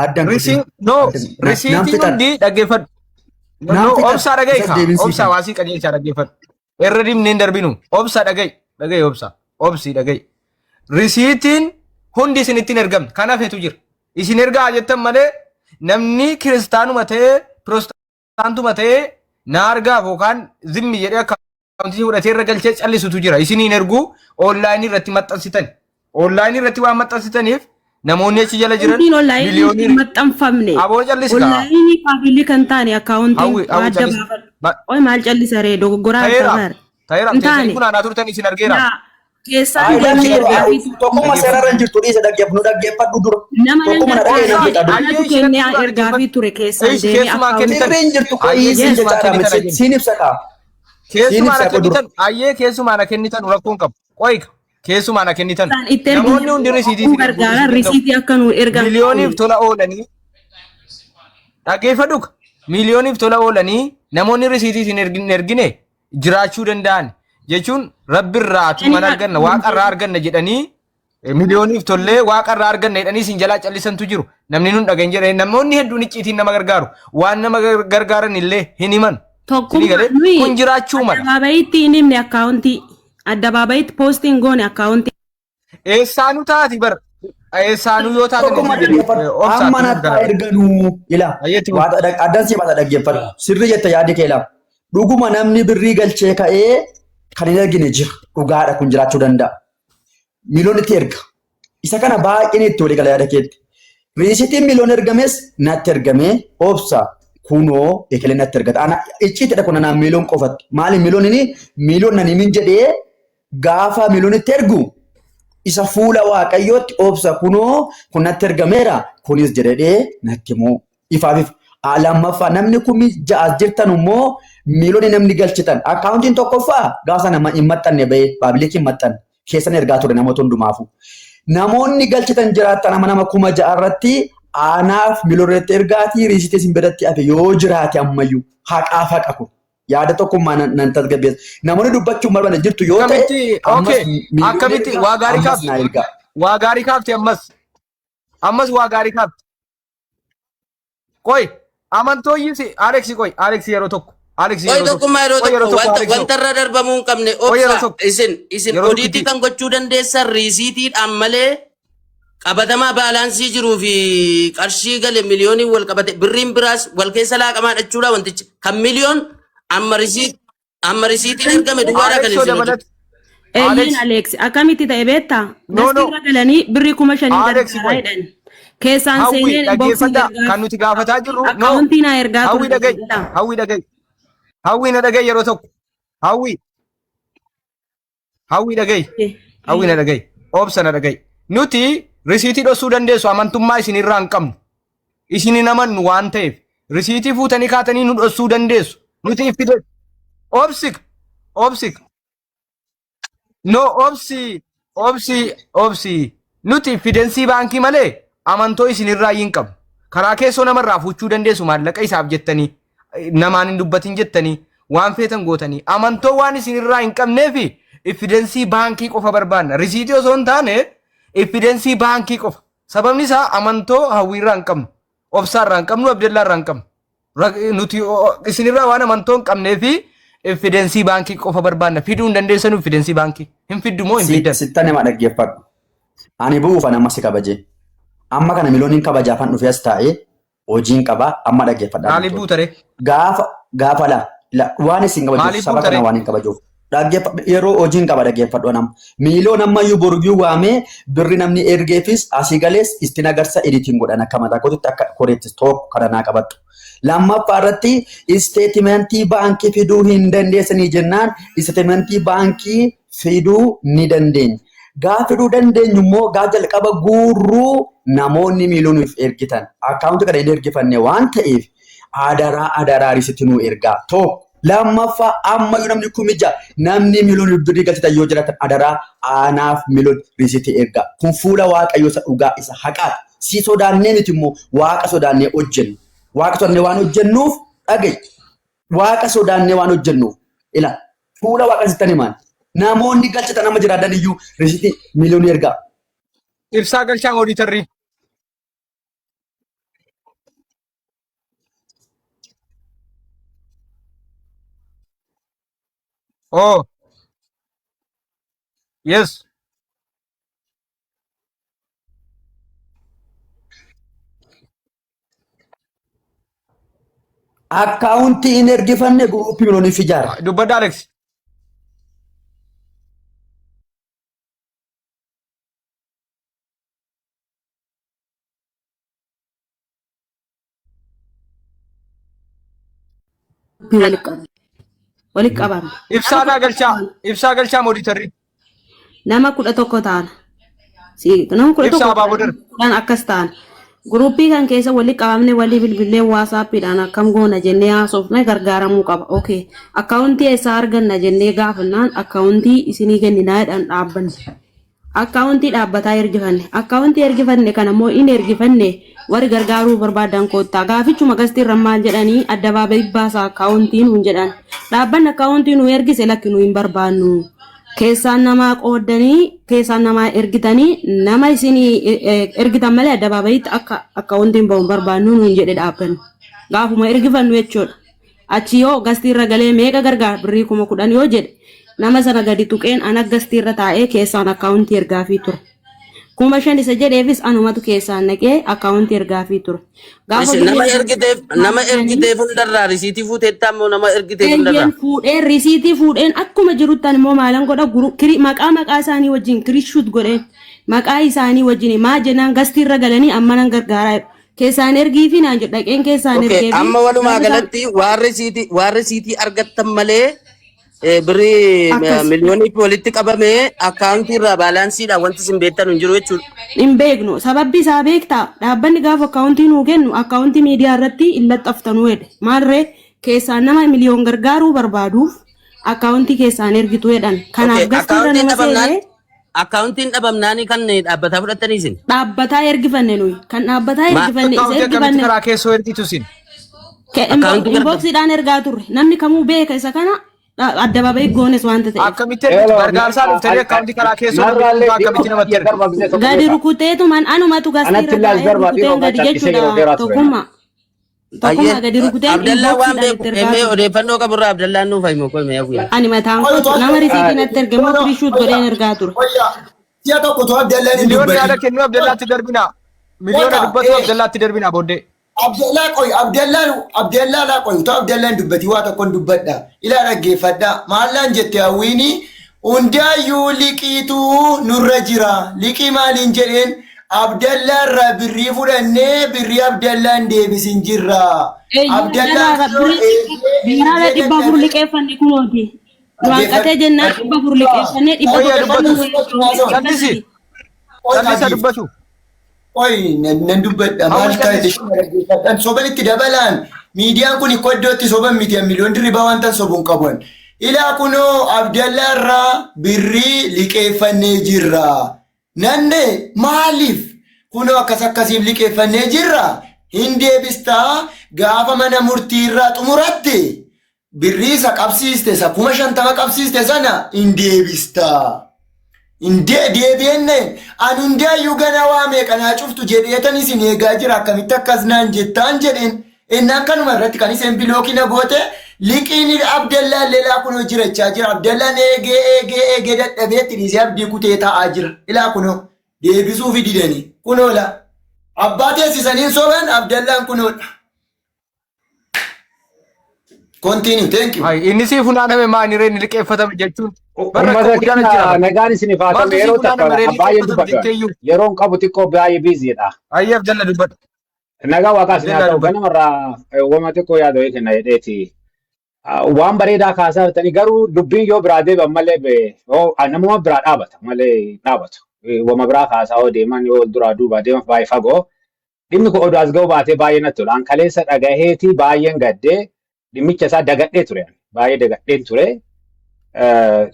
Addan kutinii. Risiitii hundi dhaggeeffadhu. Obsaa dhaga'i. Obsaa waasii qajeelchaa dhaggeeffadhu. Irra dimneen darbinu. Obsaa dhaga'i. Dhaga'i obsaa. Obsii dhaga'i. Risiitiin hundi isinittiin ergamne. Kan hafetu jira. Isin ergaa jettan malee namni kiristaanuma ta'ee piroostaantuma ta'ee na argaaf yookaan zimmi jedhee akkaawuntii fudhatee irra galchee callisutu jira. Isiniin erguu onlaayinii irratti maxxansitan. Onlaayinii irratti waan maxxansitaniif namoonni achi jala jiran miliyoonii maxxanfamne. Aboo callisa. Onlaayinii kaafilii kan taane akkaawuntiin adda baafadhu. Oy maal callisa ree dogoggoraa ta'eera. Ta'eera. Teessanii kun aanaa turtan isin argeera. Keessaan tokkuma seerarra jirtu dhiisa dhaggeeffadhu dura. Tokkuma na dhaggeeffadhu. Anatu kennee ergaa fi ture keessaan deemee akkaawuntii. Sirriin jirtu qoyi siin jechaadha. Siin ibsadha. Keessumaa na kennitan rakkoon qabu. Qoyika. Keessumaa na kennitan. Namoonni hundi risiitii akka nu ergan. Miliyooniif tola oolanii. Dhaggeeffadhu. Miliyooniif tola oolanii namoonni risiitii hin ergine jiraachuu danda'an. Jechuun rabbi irraa tuman arganna waaqa irraa arganna jedhanii miliyooniif tollee waaqa irraa arganna jedhanii isin jalaa callisantu jiru. Namni nun dhagahin jedhanii namoonni hedduun icciitiin nama gargaaru. Waan nama gargaaran illee hin himan. Kun jiraachuu mala. Addabaabayitti hin himne akkaawuntii. Addabaabayitti poostiin goone akkaawuntii. Eessaanuu taati bar. Eessaanuu yoo taate. Amma nataa erganuu ila. Addaan si baata dhaggeeffadhu. Sirri jetta yaadi kee lama. Dhuguma namni birrii galchee ka'ee kan hin argine jira. Dhugaadha kun jiraachuu danda'a. Miliyoon itti erga. Isa kana baay'een itti walii gala yaada keetti. Riisitiin miliyoon ergames natti ergamee obsa kunoo ekelee natti ergata. Ana icciitidha kun anaan miliyoon qofatti. Maali miliyoon nan himin jedhee gaafa miliyoon itti ergu isa fuula waaqayyootti obsa kunoo kun natti ergameera kunis jedhee natti immoo ifaaf lammaffaa namni kun ja'as jirtan immoo miliyoonni namni galchitan akkaawuntiin tokkoffaa gaafa nama hin maxxanne bahee paabilikii hin maxxanne keessan ergaa ture namoota hundumaafu. Namoonni galchitan jiraatan nama 6,000 irratti aanaaf miliyoonatti ergaatii riisitii isin biratti hafe yoo jiraate ammayyuu haqaaf haqa kun yaada tokkummaa nan tasgabbeessa. Namoonni dubbachuun barbaada jirtu yoo ta'e akkamitti waa gaarii kaafte. Waa gaarii kaafte ammas waa gaarii kaafte. Qoy amantooyyisi Aleksi qoy Aleksi yeroo tokko. Qoy tokkummaa yeroo tokko wanta irra darbamuu hin qabne obsa isin odiitii kan gochuu dandeessan riisiitiidhaan malee qabatamaa baalaansii jiruu fi qarshii gale miliyoonii wal qabate birriin biraas wal keessa laaqamaa jechuudha wantichi kan miliyoon amma risiitiin ergame duwwaadha kan isin hojjetu. Eenyuun Aleksi akkamitti ta'e beektaa? Gastiirra galanii birrii 5,000 gargaaraa jedhan. Keessaan seeneen boksii kan nuti gaafataa jirru akkaawuntii naa ergaa ture. Hawwi na dhaga'i yeroo tokko. Hawwi na dhaga'i. Obsa na dhaga'i. Nuti risiitii dhoksuu dandeessu amantummaa isinirraa hin qabnu. Isin hin amannu waan ta'eef risiitii fuutanii kaatanii nu dhoksuu dandeessu. Nuti iffide obsik. No obsi. Nuti fidensii baankii malee amantoo isinirraa hin qabnu. Karaa keessoo namarraa fuuchuu dandeessu maallaqa isaaf jettanii. Namaan hin dubbatin jettanii waan feetan gootanii amantoo waan isinirraa hin qabneefi ifidensii baankii qofa barbaanna. Risiitii osoo hin taane ifidensii baankii qofa. Sababni isaa amantoo hawwiirraa hin qabnu, obsaarraa hin qabnu, abdallaarraa hin qabnu. Nuti isinirraa waan amantoo hin qabneefi ifidensii baankii qofa barbaanna. Fiduu hin dandeessanu ifidensii baankii. Hin fiddu moo hin fiddan? Sittan nama dhaggeeffadhu. Ani bu'uufan amma si kabaje. Amma kana miliyooniin kabajaafan dhufee as taa'ee hojiin qaba amma dhaggeeffadhaa. Maaliif buutare? Gaafa waan isin kabajuuf saba kana waan hin kabajuuf. yeroo hojiin qaba dhaggeeffadhu nama. Miiliyoon ammayyuu borgii waamee birri namni ergeefis asii galees istiin agarsa editiin godhan akka mataa kootitti akka koreettis tokko kana naa qabattu. Lammaffaa irratti isteetimentii baankii fiduu hin dandeessanii jennaan isteetimentii baankii fiduu ni dandeenya. Gaafa fiduu dandeenyu immoo gaafa jalqaba guurruu namoonni miiliyooniif ergitan akkaawunti kana hin ergifanne waan ta'eef adaraa risitti nuu ergaa tokko. Lammaffaa ammayyuu namni kumija namni miiliyoon birrii galchatan yoo jiraatan adaraa anaaf miiliyoon risitti ergaa. Kun fuula waaqayyoo isa dhugaa isa haqaati. Si sodaannee miti immoo waaqa sodaannee hojjennu. Waaqa sodaannee waan hojjennuuf dhagaye. Waaqa sodaannee waan hojjennuuf ila fuula waaqa sittani maal. Namoonni galchatan nama jiraatan iyyuu risitti miiliyoonii ergaa. Ibsaa galchaan oodiitarrii. Oh, yes. Akkaawuntii hin ergifanne guruupii miiliyooniif ijaara. Dubbadda Alex. Walitti qabame. Ibsaa galchaa oodiitarrii. Nama 11 ta'an. Nama 11 akkas ta'an. Guruupii kan keessa walitti qabamne walii bilbilee waasaappiidhaan akkam goona jennee haasofne gargaaramuu qaba. Okay. Akkaawuntii eessaa arganna jennee gaafannaan akkaawuntii isinii kenninaadhaan dhaabbanne. Akkaawuntii dhaabbataa ergifanne. Akkaawuntii ergifanne kan ammoo in ergifanne warri gargaaruu barbaadan koottaa gaafichuma gastii irra maal jedhanii addabaabayii baasa akkaawuntii nuun jedhan. Dhaabbanni akkaawuntii nu ergise lakki nu hin barbaannu. Keessaan namaa qoodanii keessaan namaa ergitanii nama isinii ergitan malee addabaabayiitti akka akkaawuntiin ba'uun barbaannu nuun jedhe dhaabbanni. Gaafuma ergifannu jechuudha. Achi yoo gastii irra galee meeqa gargaara birrii 10,000 yoo jedhe nama sana gadi tuqeen ana gastii irra taa'ee keessaan akkaawuntii ergaafii ture. 5,000 isa jedheefis anumatu keessaan naqee akkaawuntii ergaafii ture. Nama ergiteef hundarraa risiitii fuuteettaa immoo nama ergiteef hundarraa. Fuudheen risiitii fuudheen akkuma jiruttan immoo maalan godha maqaa isaanii wajjin kirishuut godheen maqaa isaanii wajjin maa jennaan gastii irra galanii amma nan gargaaraa keessaan ergii fi naan jedhu dhaqeen keessaan ergee. Amma walumaa galatti waan risiitii argattan malee. Birrii miliyoonii walitti qabamee akkaawuntii irraa baalaansiidhaan wanti isin beektan hin jiru jechuudha. Hin beeknu sababbi isaa beektaa dhaabbanni gaafa akkaawuntii nuu kennu akkaawuntii miidiyaa irratti hin laxxaftanuu jedhe maalree keessaan nama miliyoon gargaaruu barbaaduuf akkaawuntii keessaan ergitu jedhan kanaaf gastiirra nama seenee. Akkaawuntiin dhabamnaanii kan dhaabbataa fudhattanii isin. Dhaabbataa ergifanne nuyi kan dhaabbataa ergifanne isa ergifanne. Karaa keessoo ergitu isin. Inboksiidhaan ergaa turre namni kamuu beeka isa kana. Addabaabayii goones wanta ta'eef. Akkamitti gargaarsaan dhuftanii akkaawuntii karaa keessoo akkamitti namatti erga. Gadi rukuteetumaan anumatu gastii irra taa'ee rukuteen gadi jechuudha tokkummaa. Tokkummaa gadi rukuteen Abdallaan waan beeku odeeffannoo qaburraa Abdallaan nuuf himu koo mee awwiin. Ani mataan kootu nama risiitii natti erge moo kirishuut godheen ergaa ture. Siya tokko tu Abdallaan hin Miliyoona yaada kennuu Abdallaatti darbina. Miliyoona dubbatu Abdallaatti darbina booddee. Abdallah laa qoy utuu Abdallaan dubbati waa tokkoon dubbadha ilaa dhaggeeffadha maallaan jette hawwiini hundaayyuu liqiituu nurra jira liqii maaliin jedheen Abdallah irraa birrii fudhannee birrii Abdallaan deebisin jirra. Abdallah biiraala 400 liqeeffanne kunooti. Waaqatee jennaan 400 liqeeffannee 400 Sallisa dubbatu. Oi, nan dubbadha maal taate dhaggeeffadhaan soban itti dabalaan miidiyaan kun iddootti soban miti miliyoon dirribaa wanta sobuun qaban. Ilaa kunoo Abdallah irraa birrii liqeeffannee jirra. Nanne maaliif kunoo akkasiif liqeeffannee jirra? Hin deebistaa gaafa mana murtii irraa xumuratte birrii isa qabsiiste isa 50,000 qabsiiste sana hin deebistaa. Deebi'enne an hundaayyuu gana waa meeqanaa cuftu jedheetan isin eegaa jira akkamitti akkas naan jettaan jedheen innaan kanuma irratti kan isin bilookina goote liqiin Abdallaan lelaa kunoo jirachaa jira Abdallaan eegee dadhabeetti dhiisee abdii kutee taa'aa jira ilaa kunoo deebisuu fi didanii kunoo la abbaa teessisaniin soban Abdallaan kunoodha. Continue. Thank you. Inni si funaaname maani reen liqeeffatame jechuun. Ummata keenya nagaan isiniif haa ta'u yeroo takka baay'ee dubbadha. Yeroon qabu xiqqoo baay'ee biiziidha. Ayyaaf jalla dubbadha. Nagaa waaqaas ni haa ta'u ganamarraa wama xiqqoo yaada wayii kenna jedheeti. Waan bareedaa kaasaa jirtanii garuu dubbiin yoo biraa deebi'an malee namuma biraa dhaabata malee dhaabatu. Wama biraa kaasaa yoo deeman yoo duraa duubaa deeman baay'ee fagoo. Dhimmi kun oduu as ga'u baatee baay'ee natti tola. Kaleessa dhagaheeti baay'een gaddee dhimmicha isaa dagadhee ture. Baay'ee dagadheen ture.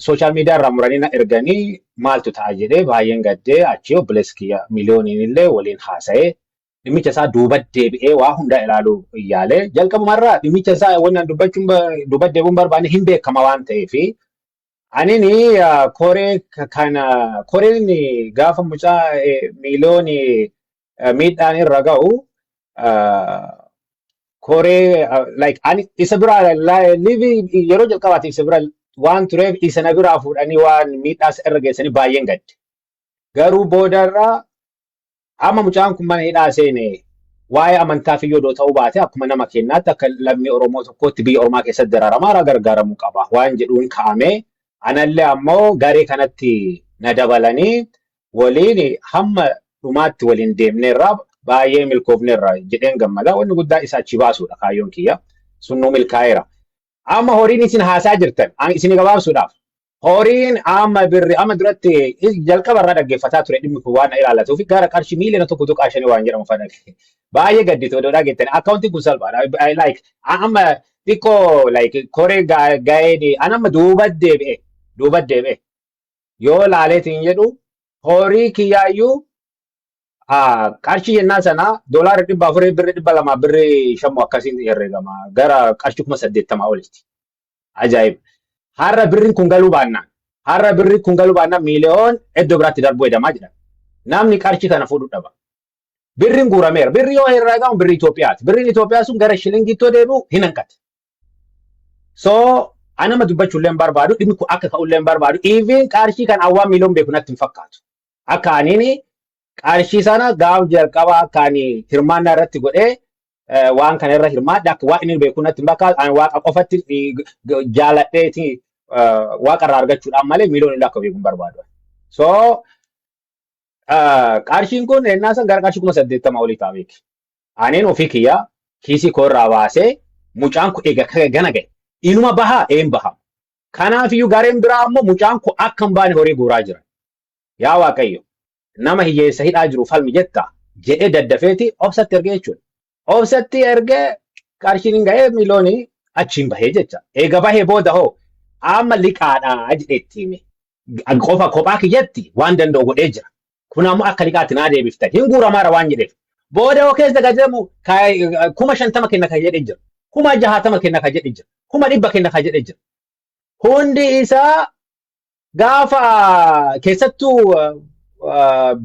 Sooshaal miidiyaa irraa muranii na erganii maaltu ta'a jedhee baay'een gaddee achii obboleessi miliyooniin illee waliin haasa'ee dhimmicha isaa duuba deebi'ee waa hunda ilaaluu yaalee jalqabumarraa dhimmicha isaa wannan duuba deebi'uun barbaanne hin beekama waan ta'eef anini koreen gaafa mucaa miliyoonii miidhaan irra ga'u koree like ani isa bira yeroo jalqabaatiif isa bira waan tureef isa na biraa fuudhanii waan miidhaas irra geessanii baay'een gadde. Garuu boodarraa amma mucaan kun mana hidhaa seene waa'ee amantaa fi yoo ta'uu baate akkuma nama kennaatti akka lammii Oromoo tokkootti biyya Oromaa keessatti dararamaa gargaaramuu qaba waan jedhuun kaa'amee anallee ammoo garee kanatti na dabalanii waliin hamma dhumaatti waliin deemneerraa baay'ee milkoofneerra jedheen gammada wanni guddaa isa achi baasuudha kaayyoon kiyya sunnuu milkaa'eera. Amma horiin isin haasaa jirtan isin gabaabsuudhaaf horiin amma birri amma duratti jalqaba irraa dhaggeeffataa ture dhimmi kun waan ilaallatuuf gara qarshii miiliyoona tokko tuqaa shanii waan jedhamu fadhate baay'ee gaddite odoo dhageettani akkaawuntiin kun salphaadha like amma xiqqoo like koree ga'ee anamma duuba deebi'e yoo laaleetiin jedhu horii kiyyaayyuu qarshii jennaan sana doolaara 400 birri 200 birri 5 akkasiin herregama gara qarshii 80,000 olitti. Ajaa'iba. Har'a birriin kun galuu baannaan miiliyoon iddoo biraatti darbuu edamaa jedhama. Namni qarshii kana fuudhuu dhaba. Birriin guurameera. Birri yoo herregamu birri Itoophiyaati. Birriin Itoophiyaa sun gara shilingiitti deebi'u hin hanqate. So anama dubbachuullee hin barbaadu dhimmi kun akka ka'ullee hin barbaadu. Even qarshii kan awwaan miiliyoon beeku natti hin fakkaatu. Akka aniini qarshii sana gaaf jalqabaa kan hirmaannaa irratti godhee waan kana irra hirmaadha akka waan inni beeku natti hin fakkaatu ani waaqa qofatti jaaladheeti waaqa irraa argachuudhaan malee miiliyoon akka beeku hin barbaadu. So qarshiin kun ennaa san gara qarshii 80,000 olii ta'a beeki. Aneen ofii kiyyaa kiisii koo irraa baasee mucaan kun egaa gana ga'e inuma bahaa een baha. Kanaafiyyuu gareen biraa ammoo mucaan kun akka hin baane horii guuraa jira. Yaa Waaqayyo. Nama hiyyeessa hidhaa jiru falmi jetta jedhee daddafeeti obsatti ergee jechuudha. Obsatti ergee qarshiin ga'ee miiliyoonii achiin bahee jecha. Eega bahee booda hoo amma liqaadhaa jedheetti hime. Qofa kophaa kiyyatti waan danda'u godhee jira. Kun ammoo akka liqaatti naa deebiftan. Hin guuramaara waan jedheef. Booda yoo keessa gadamu 50,000 kenna kan jedhee jira. 60,000 kenna kan jedhee jira. 100,000 kenna kan jedhee jira. Hundi isaa gaafa keessattuu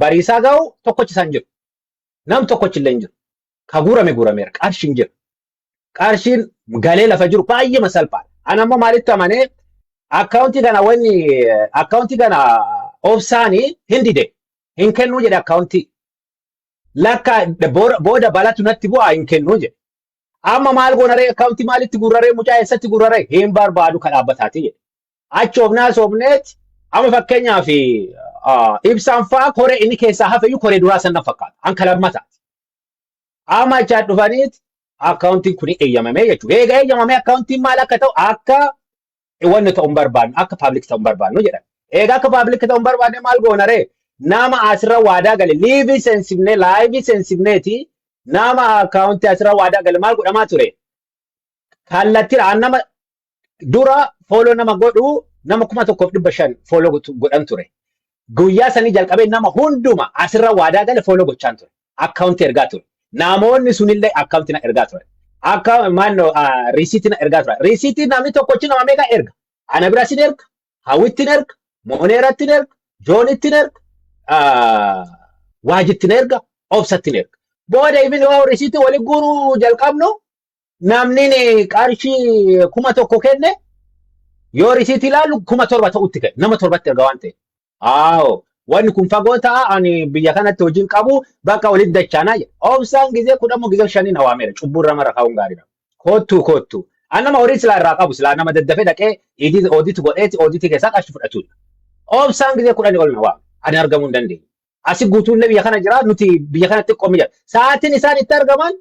bariisaa ga'u tokkochi isaan jiru. Nam tokkochi illee hin jiru. Ka guurameera. Qarshiin jira. Qarshiin galee lafa jiru baay'ee salphaadha. Ani ammoo maalitti amanee akkaawuntii kana obsaanii hin dide. Hin kennuu jedhe akkaawuntii. Lakka booda balatu natti bu'aa hin kennuu jedhe. Amma maal goonaree akkaawuntii maalitti gurraree mucaa eessatti gurraree hin barbaadu kan dhaabbataati jedhe. Achi soofneet amma fakkeenyaaf ibsaan fa'aa koree inni keessaa hafeyyuu koree duraa sannan fakkaata. Anka lammataati. Amma achaa dhufaniit akkaawuntiin kun eeyyamamee jechuudha. Eega eeyyamamee akkaawuntiin maal akka ta'u akka wanni ta'u hin barbaannu akka paablik ta'u hin barbaannu jedhan. Eega akka paablik ta'u hin barbaanne maal goonaree nama asirra waadaa gale laayivii seensifneeti nama akkaawuntii asirra waadaa gale maal godhamaa ture. Kallattiidhaan nama dura fooloo nama godhu nama 1,500 fooloo godhan ture. Guyyaa sanii jalqabee nama hunduma asirra waadaa gale fooloo gochaan ture. Akkaawuntii ergaa ture. Namoonni sunillee akkaawuntii na ergaa ture. Akka riisiitii na ergaa ture. Riisiitii namni tokkochi nama meeqa erga? Ana bira sin erga, hawwittiin erga, mooneerattiin erga, joonittiin erga, waajittiin erga, obsattiin erga. Booda ibin yoo riisiitii waliin guuruu jalqabnu namni qarshii 1,000 kenne yoo riisiitii ilaalu 7,000 ta'utti kenne. Nama 7 erga waan ta'e. Wanni kun fagoo ta'a ani biyya kanatti hojiin qabu bakka walitti dachaanaa jedha. Obsaan gizee 10 gizee 5 awaameera. Cubburra mara kaa'uun gaariidha. Kottu. Anama horii silaa irraa qabu silaa nama daddafee dhaqee oodiitu godheeti oodiitii keessaa qarshii fudhatudha. Obsaan gisee kudhanii ol na waama. Ani argamuu hin dandeenye. Asi guutuullee biyya kana jira nuti biyya kanatti qomi jira. Sa'aatiin isaan itti argaman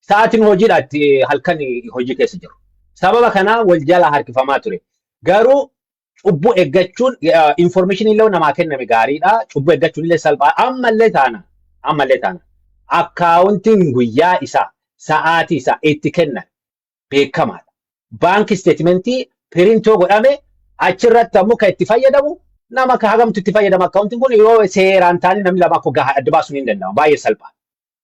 sa'aatiin hojiidhaatti halkan hojii keessa jiru. Sababa kanaa wal jala harkifamaa ture. Garuu cubbuu eeggachuun information illee namaa kenname gaariidha. Cubbuu eeggachuun illee salphaa ammallee taana. Akkaawuntiin guyyaa isaa sa'aatii isaa itti kennan beekamaadha. Baankii isteetimentii piriintoo godhame achirratti ammoo kan itti fayyadamu nama ka hagamtu itti fayyadama akkaawuntiin kun yoo seeraan taanii namni lama akka gahaa adda baasuun hin danda'amu baay'ee salphaa.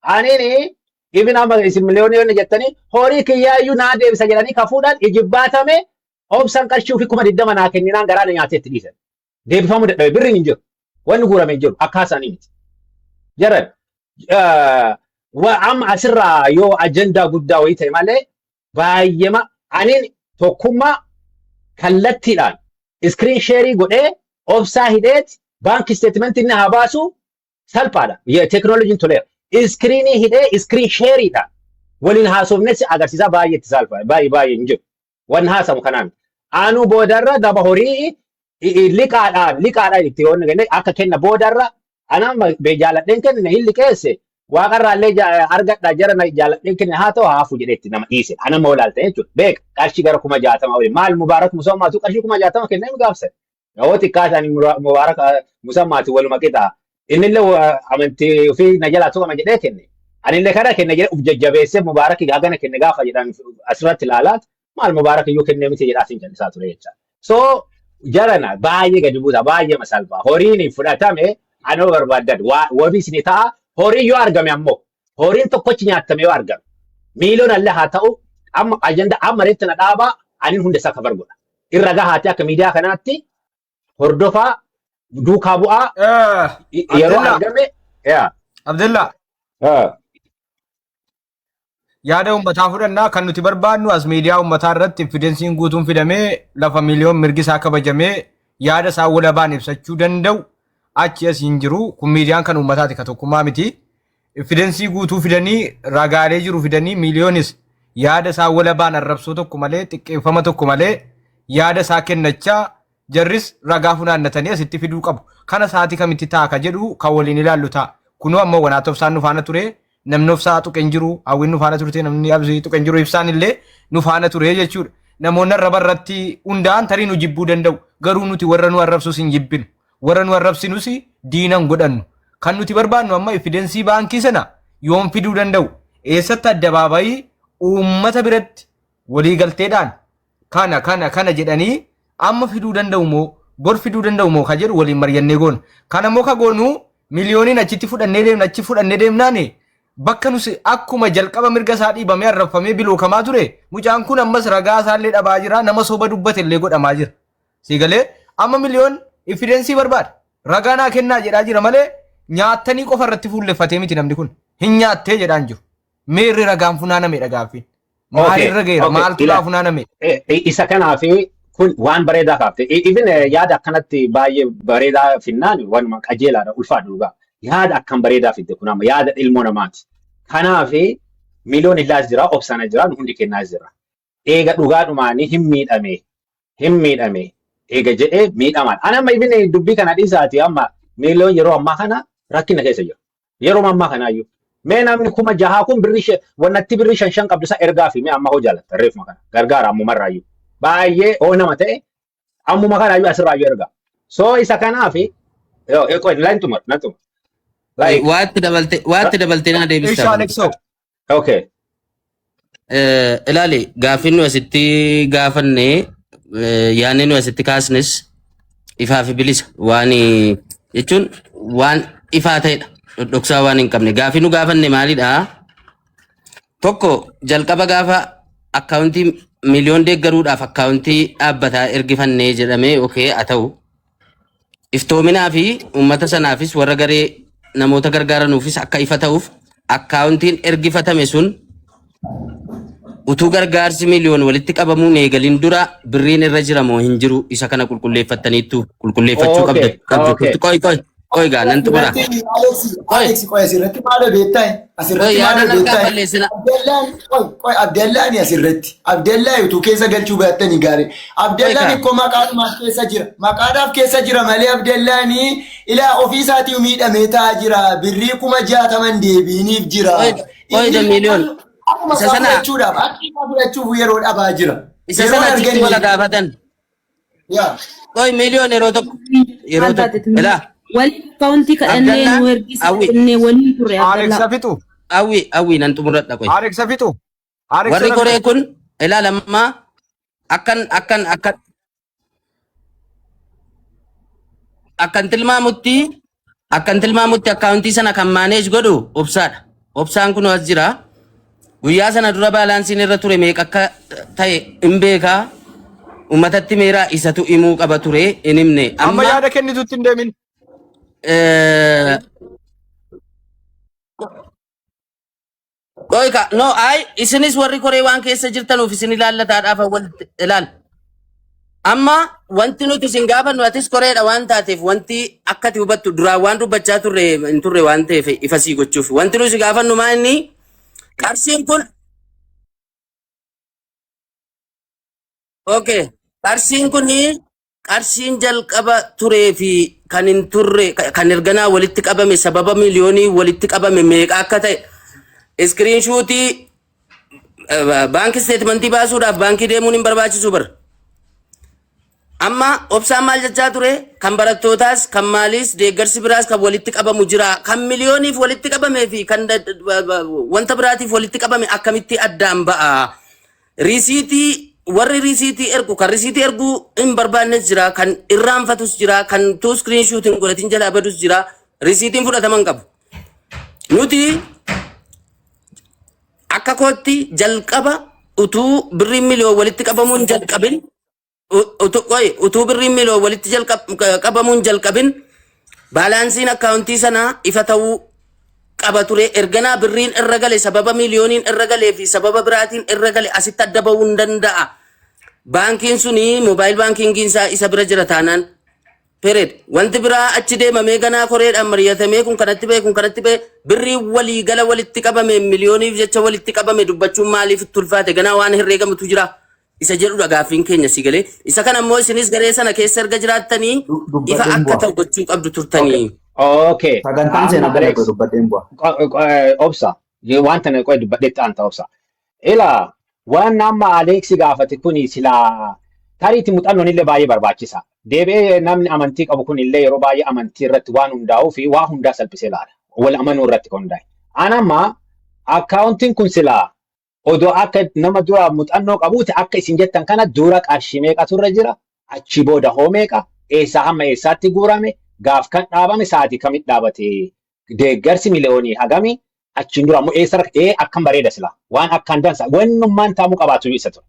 Aniini ibin amma isin miliyoonii jettanii horii kiyyaayyuu naa deebisa jedhanii kafuudhaan ijibbaatame obsan qarshii ofii 20 naa kenninaan garaana nyaatee itti dhiisan. Deebifamuu dadhabe birriin hin jiru. Wanni guurame hin jiru akka isaanii miti. Jaran amma asirraa yoo ajandaa guddaa wayii ta'e malee baay'eema aniin tokkummaa kallattiidhaan iskiriin sheerii godhee obsaa hidheet baankii isteetimentii inni haa baasu salphaadha. Teekinooloojiin toleera. Iskiriinii hidhee iskiriin sheeriidhaan waliin haasofnes agarsiisaa baay'eetti salphaa baay'ee hin jiru. Wanni haasamu kanaan aanuu boodarra daba horii liqaadhaan itti yoo inni akka kenna boodarra anama jaaladheen kenne hin liqeesse waaqarraallee argadhaa jara jaaladheen kenne haa ta'u haafu jedheetti nama dhiise anama olaalta jechuudha. Beeka qarshii gara 60 waliin maal mubaarak musammaatu qarshii 60 kennee gaafsan. Yoo xiqqaa isaanii mubaarak musammaatu waluma qixaa innillee amantii ofii na jalaa tuqama jedhee kenne. Anillee kana kenne jedhee uf jajjabeessee mubaarak hagana kenne gaafa jedhan asirratti ilaalaat maal mubaarak iyyuu kennee miti jedhaatiin jallisaa ture jecha. So jarana baay'ee gadi buusa baay'ee masalphaa horiin fudhatame anoo barbaaddan wabii isin ta'a horii yoo argame ammoo horiin tokkochi nyaatame yoo argame miiliyoon allee haa ta'u amma ajanda amma reetti na dhaabaa aniin hunda isaa kafar godha. Irra gahaatti akka miidiyaa kanaatti hordofaa duukaa bu'aa yeroo argame Abdullah yaada uummataa fudhannaa kan nuti barbaadnu as miidiyaa uummataa irratti evidensiin guutuun fidamee lafa miiliyoon mirgi isaa kabajamee yaada isaa walabaan ibsachuu danda'u achi as hin jiru kun miidiyaan kan uummataati ka tokkummaa miti evidensii guutuu fidanii ragaalee jiru fidanii miiliyoonis yaada isaa walabaan arrabsoo tokko malee xiqqeeffama tokko malee yaada isaa kennachaa jarris ragaa funaannatanii asitti fiduu qabu kana sa'aatii kamitti ta'a ka jedhu kan waliin ilaallu ta'a kunoo ammoo wanaata obsaan nu faana ture namni obsaa tuqe hin jiru hawwiin nu faana turte namni absii tuqe hin jiru ibsaan illee nu faana ture jechuudha namoonni arraba irratti hundaan tarii nu jibbuu danda'u garuu nuti warra nu arrabsus hin jibbinu warra nu arrabsinus diinan godhannu kan nuti barbaannu amma evidensii baankii sana yoom fiduu danda'u eessatti addabaabayii uummata biratti waliigalteedhaan kana jedhanii amma fiduu danda'u moo bor fiduu danda'u moo ka jedhu waliin mari'annee goona kana moo ka goonu miliyooniin achitti fudhannee deemnaani bakka nuti akkuma jalqaba mirga isaa dhiibamee arrabfamee bilookamaa ture mucaan kun ammas ragaa isaallee dhabaa jira nama soba dubbate illee godhamaa jira siigalee amma miliyoon evidensii barbaada ragaa naa kennaa jedhaa jira malee nyaatanii qofa irratti fuulleffatee miti namni kun hin nyaattee jedhaan jiru meerri ragaan funaaname dhagaaffiin maalirra geera maaltu laa funaaname isa kanaaf kun waan bareedaa kaafte even yaada akkanatti baay'ee bareedaa finnaan waan qajeelaadha ulfaa dhugaa yaada akkan bareedaa fidde kun amma yaada ilmoo namaati kanaaf miliyoon illaas jira obsana jira hundi kennaas jira eega dhugaadhumaanii hin miidhame eega jedhee miidhamaan anamma even dubbii kana dhiisaati amma miliyoon yeroo ammaa kana rakkina keessa jiru yeroo ammaa kanaayyuu mee namni 6,000 kun birrii wannatti birrii 5 qabdu isa ergaa fi mee amma hoo jaalatta reefuma kana gargaara ammumarraayyuu baay'ee oo nama ta'e ammuma kanaayyuu asirraayyuu ergaa so isa kanaaf lantuma waatti dabaltee naa deebistaa. Okay. Ilaali gaaffiin nu asitti gaafannee yaadni nu asitti kaasnes ifaa fi bilisa waan jechuun waan ifaa ta'edha. Dhoksaa waan hin qabne gaaffii nu gaafanne maalidha? Tokko jalqaba gaafa akkaawuntii miliyoon deeggaruudhaaf akkaawuntii dhaabbataa ergifannee jedhamee okee haa ta'u iftoominaa fi uummata sanaafis warra garee namoota gargaaranuufis akka ifa ta'uuf akkaawuntiin ergifatame sun utuu gargaarsi miliyoon walitti qabamuun eegaliin dura birriin irra jira moo hin jiru isa kana qulqulleeffattaniittu qulqulleeffachuu qabdu. Qoy gaa nan xumura. Alex qoy asirratti maal beektaa? Asirratti Qoy maal yaada nan beektaa? qaballeessina. Abdellaan asirratti. Abdellaan utuu keessa galchuu baattanii gaarii. Abdellaan ikkoo maqaadhumaaf keessa jira. Maqaadhaaf keessa jira malee Abdellaan ilaa ofii isaatii miidhamee taa'aa jira. Birrii 60,000 deebiiniif jira. Qoy da miliyoon. Isa sana fudhachuudhaaf akka fudhachuuf yeroo dhabaa jira. isa sana achitti wala gaafatan. Yaa. Qoy miliyoon yeroo tokko. Yeroo tokko. Ilaa. Wal kaunti kadhannee nu ergisne waliin ture Alex Abdallah. Safitu. Awwi nan xumuradha qoy. Alex Safitu. Alex Warri Safitu. koree kun ilaalammaa akkan tilmaamutti akkaawuntii sana kan maaneej godhu obsaadha. Obsaan kun as jira. Guyyaa sana dura baalaansiin irra ture meeqa akka ta'e hin beekaa. Uummatatti meeraa isatu himuu qaba ture hin himne. Amma yaada kennitutti hin deemin. Oika, no, isinis warri koree waan keessa jirtanuuf isin ilaallataadhaaf walitti ilaal. Amma wanti nuti isin gaafannu atis koreedha waan taateef wanti akkati hubattu duraan waan dubbachaa turre hin turre waan ta'eef ifa sii gochuuf. Wanti nuti gaafannu maa inni qarshiin kun okay, qarshiin kun qarshiin jalqaba turee fi kan hin turre kan erganaa walitti qabame sababa miliyoonii walitti qabame meeqa akka ta'e screenshootii baankii statementii baasuudhaaf baankii deemuun hin barbaachisu bar. Amma obsaan maal jechaa ture kan barattootaas kan maaliis deeggarsi biraas kan walitti qabamu jira kan miliyooniif walitti qabamee fi kan wanta biraatiif walitti qabame akkamitti addaan ba'a. Risiitii warri risiitii ergu kan risiitii erguu hin barbaannes jira kan irraanfatus jira kan tuu screenshootiin godhatiin jalaa badus jira risiitiin fudhataman qabu. Nuti akka kootti jalqaba utuu birriin miliyoon walitti qabamuun jalqabin utuu birriin miliyoon walitti qabamuun jalqabin baalaansiin akkaawuntii sanaa ifa ta'uu qaba ture erganaa birriin irra gale sababa miliyooniin irra galee fi sababa biraatiin irra gale asitti adda ba'uu hin danda'a. Baankiin suni moobaayil baankiingiin isaa isa bira jira taanaan Pered wanti biraa achi deemamee ganaa koreedhaan mari'atamee kun kanatti ba'e birrii walii gala walitti qabame miliyooniif jecha walitti qabame dubbachuun maaliif tulfaate ganaa waan herreegamutu jira isa jedhudha gaaffiin keenya si galee isa kana immoo isinis garee sana keessa erga jiraattanii ifa akka ta'u gochuu qabdu turtanii. Okay. Sagantaan seenaa gara eeguu dubbadheen bu'a. Obsa. Wanta na qoy dubbadhetti anta obsa. Ila waan amma Alex gaafate kuni sila tariitti muuxannoon illee baay'ee barbaachisa. Deebi'ee namni amantii qabu kun illee yeroo baay'ee amantii irratti waan hundaa'uu fi waa hundaa salphisee ilaala. Wal amanuu irratti kan hundaa'e. Anamma akkaawuntiin kun sila odoo akka nama dura muuxannoo qabuuti akka isin jettan kana dura qarshii meeqatu irra jira achi booda hoo meeqa eessaa hamma eessaatti guurame gaaf kan dhaabame sa'aatii kamitti dhaabate deeggarsi miliyoonii hagami achiin dura ammoo eessa akkam bareeda sila waan akkaan dansa wannummaan taa'amuu qabaatu isa ture.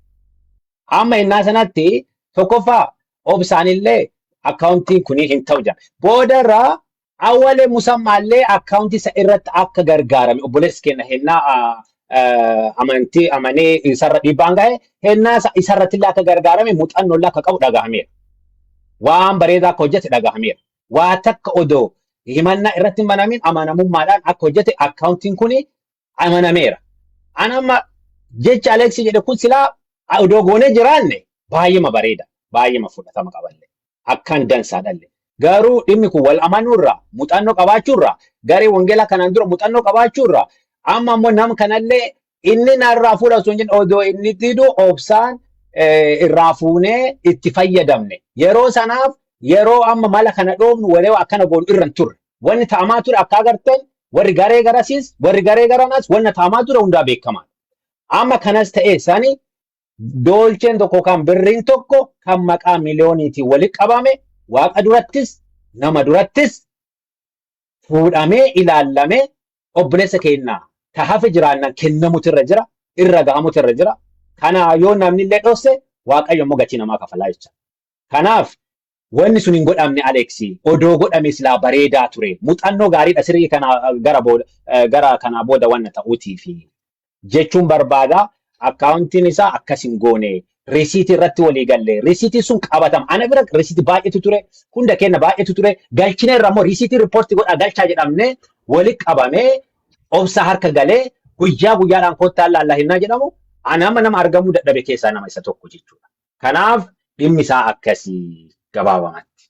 Amma innaa sanatti tokkoffaa obsaanillee akkaawuntiin kunii hin ta'u jira. Boodarraa awwalee musammaallee akkaawuntii isa irratti akka gargaarame obboleessi kenna hennaa amantii amanee isarra dhiibbaan gahe hennaa isarratti illee akka gargaarame muuxannoo illee akka qabu dhagahameera. Waan bareedaa akka hojjete dhagahameera. Waa takka odoo himannaa irratti hin banamin amanamummaadhaan akka hojjete akkaawuntiin kuni amanameera. Anamma jecha Alex jedhe kun silaa odoo goonee jiraanne baay'eema bareeda. Baay'eema fudhatama qaballe. Akkaan dansaadhalle. Garuu dhimmi kun wal amanuurraa muuxannoo qabaachuurraa garee wangeelaa kanaan dura muuxannoo qabaachuurraa amma ammoo nama kanallee inni narraa fuudha osoo hin jenne odoo inni didu obsaan irraa fuunee itti fayyadamne. Yeroo sanaaf yeroo amma mala kana dhoofnu waree akkana goonu irra hin turre. Wanni ta'amaa ture akka agartan warri garee garasiis warri garee garanaas wanna ta'amaa ture hundaa beekamaa. Amma kanas ta'ee sani doolcheen tokko kan birriin tokko kan maqaa miliyooniitiin walitti qabame waaqa durattis nama durattis fuudhamee ilaallamee obboleessa kennaa ta hafe jiraannan kennamutu irra jira irra gahamutu irra jira. Kana yoo namni illee dhosse waaqayyo immoo gatii namaa kafalaa jecha. Kanaaf wanni sun hin godhamne Alex odoo godhame silaa bareedaa ture muuxannoo gaariidha sirrii kana gara kana booda wanna ta'uutii fi jechuun barbaada akkaawuntiin isaa akkas hin goone risiitii irratti walii galle risiitii sun qabatama ana bira risiitii baay'eetu ture hunda kenna baay'eetu ture galchine irra immoo risiitii riippoortii godha galchaa jedhamne wali qabamee obsa harka galee guyyaa guyyaadhaan kottaan laallahinnaa jedhamu anama nama argamuu dadhabe keessaa nama isa tokko jechuudha. Kanaaf dhimmi isaa akkasii gabaabamatti.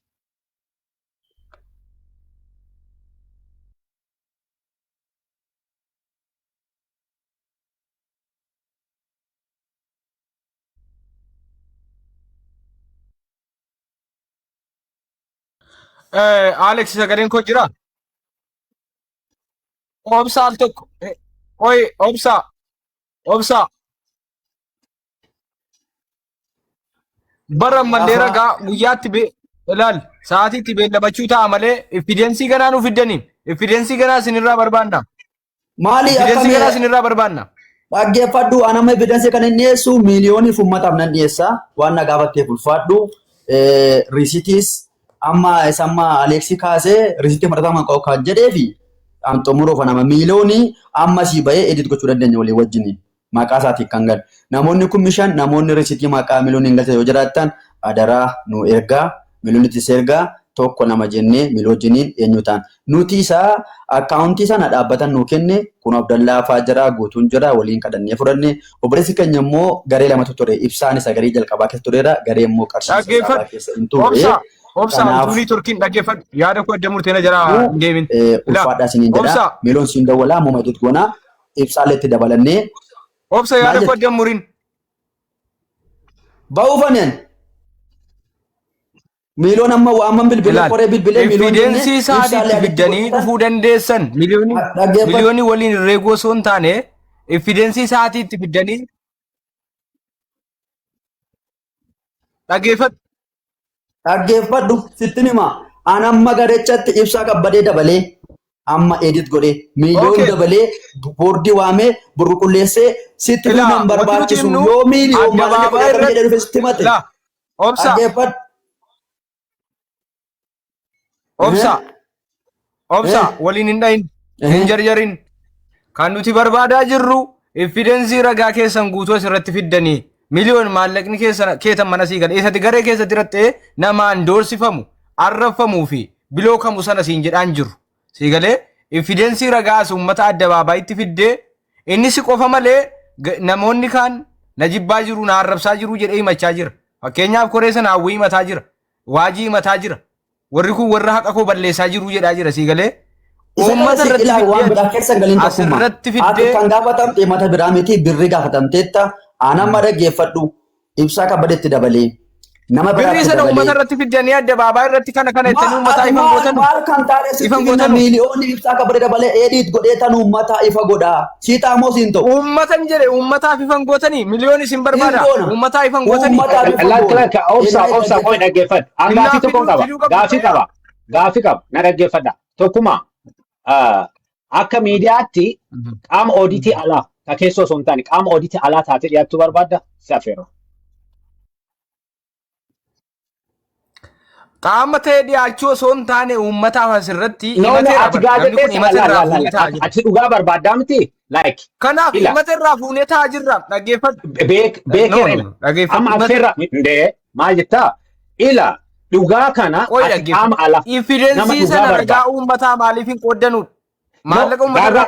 Alex sagaleen koo jira. Obsa al tokko. Oi obsa. Bara mallee ragaa guyyaatti ilaal sa'aatiitti beellamachuu ta'a malee evidensii ganaa nuuf fiddaniin evidensii ganaa isinirraa barbaanna. Maali Evidensii ganaa isinirraa barbaanna. dhaggeeffadhu anama evidensii kan inni dhiyeessu miiliyoonii ummataaf nan dhiyeessa waan na gaafatteef ulfaadhu risiitiis amma isamma Aleexi kaasee risiitii fudhatama qabu kan jedhee fi xumuroo fanama miiliyoonii amma si bahee edit gochuu dandeenya walii wajjiniin maqaa isaatiin kan gal namoonni kun mishan namoonni risiitii maqaa miiliyoonii galchatan yoo jiraattan adaraa nu ergaa miiliyoonitti ergaa tokko nama jennee miiliyooniin eenyu ta'an nuti isaa akkaawuntii sana dhaabbatan nu kenne kun Abdallaa Faajaraa guutuun jira waliin kadhannee fudhanne obboleessi keenya immoo garee lamatu ture ibsaan isa garee jalqabaa keessa tureera garee immoo qarshii keessa hin turre. Obsa tuni turkin dhaggeeffadhu yaada koo adda murteena jira deemin ulfaadhaa isiniin jedha miiliyoon siin dawwalaa amma maddit goona ibsaaleetti dabalannee obsa yaada koo adda murin ba'uufanen miiliyoon amma waamman bilbilee qoree bilbilee miiliyoon evidensii isaatiitti fiddanii dhufuu dandeessan miiliyoonii waliin reegoo osoo hin taane evidensii isaatiitti fiddanii dhaggeeffadhu sittin hima an amma garechatti ibsaa kabbadee dabalee amma edit godhee miiliyoon dabalee boordii waamee burqulleessee sitti himan barbaachisu yoo miiliyoon malee jedhee dhufe sitti himate dhaggeeffadhu. Obsa waliin hin dhahin hin jarjarin kan nuti barbaadaa jirru evidensii ragaa keessan guutuu asirratti fiddanii miliyoon maallaqni keessan mana sii gala eessatti garee keessatti irratti namaan doorsifamu arrafamuu fi bilookamu sana siin jedhaan jiru sii galee evidensii ragaa uummata addabaabayitti fiddee inni si qofa malee namoonni kaan na jibbaa jiru na arrabsaa jiru jedhee himachaa jira fakkeenyaaf koree sana hawwii himataa jira waajii himataa jira warri kun warra haqa koo balleessaa jiru jedhaa jira sii galee uummata irratti fiddee kan gaafatamte mata biraa miti birri gaafatamteetta anama dhaggeeffadhu ibsaa kabbadeetti dabalee nama birrii sana uummata irratti fiddanii addabaabaa irratti kana itti uummata ifan gootan maal kan taane miiliyoonni ibsaa kabbadee dabalee edit godhee tan uummata ifa godhaa siitaa moo siin ta'u uummatan jedhe uummataaf ifan gootanii miliyoon isin barbaada uummataa ifan gootanii lakka obsa qoy dhaggeeffadhu an gaafii tokko qaba gaafii qaba na dhaggeeffadha tokkuma akka miidiyaatti qaama ooditii alaa ka keessoo osoo hin taane qaama ooditii alaa taate dhiyaattuu barbaadda si affeerra. Qaama ta'ee dhiyaachuu osoo hin taane uummataaf asirratti ati dhugaa barbaaddaa miti like kanaaf himata irraa fuunee taa'aa jirra dhaggeeffadhu beekere amma affeerra maal jettaa ila dhugaa kana ati qaama alaa ifidensii sana ragaa uummataa maaliif hin qooddanu maallaqa uummataa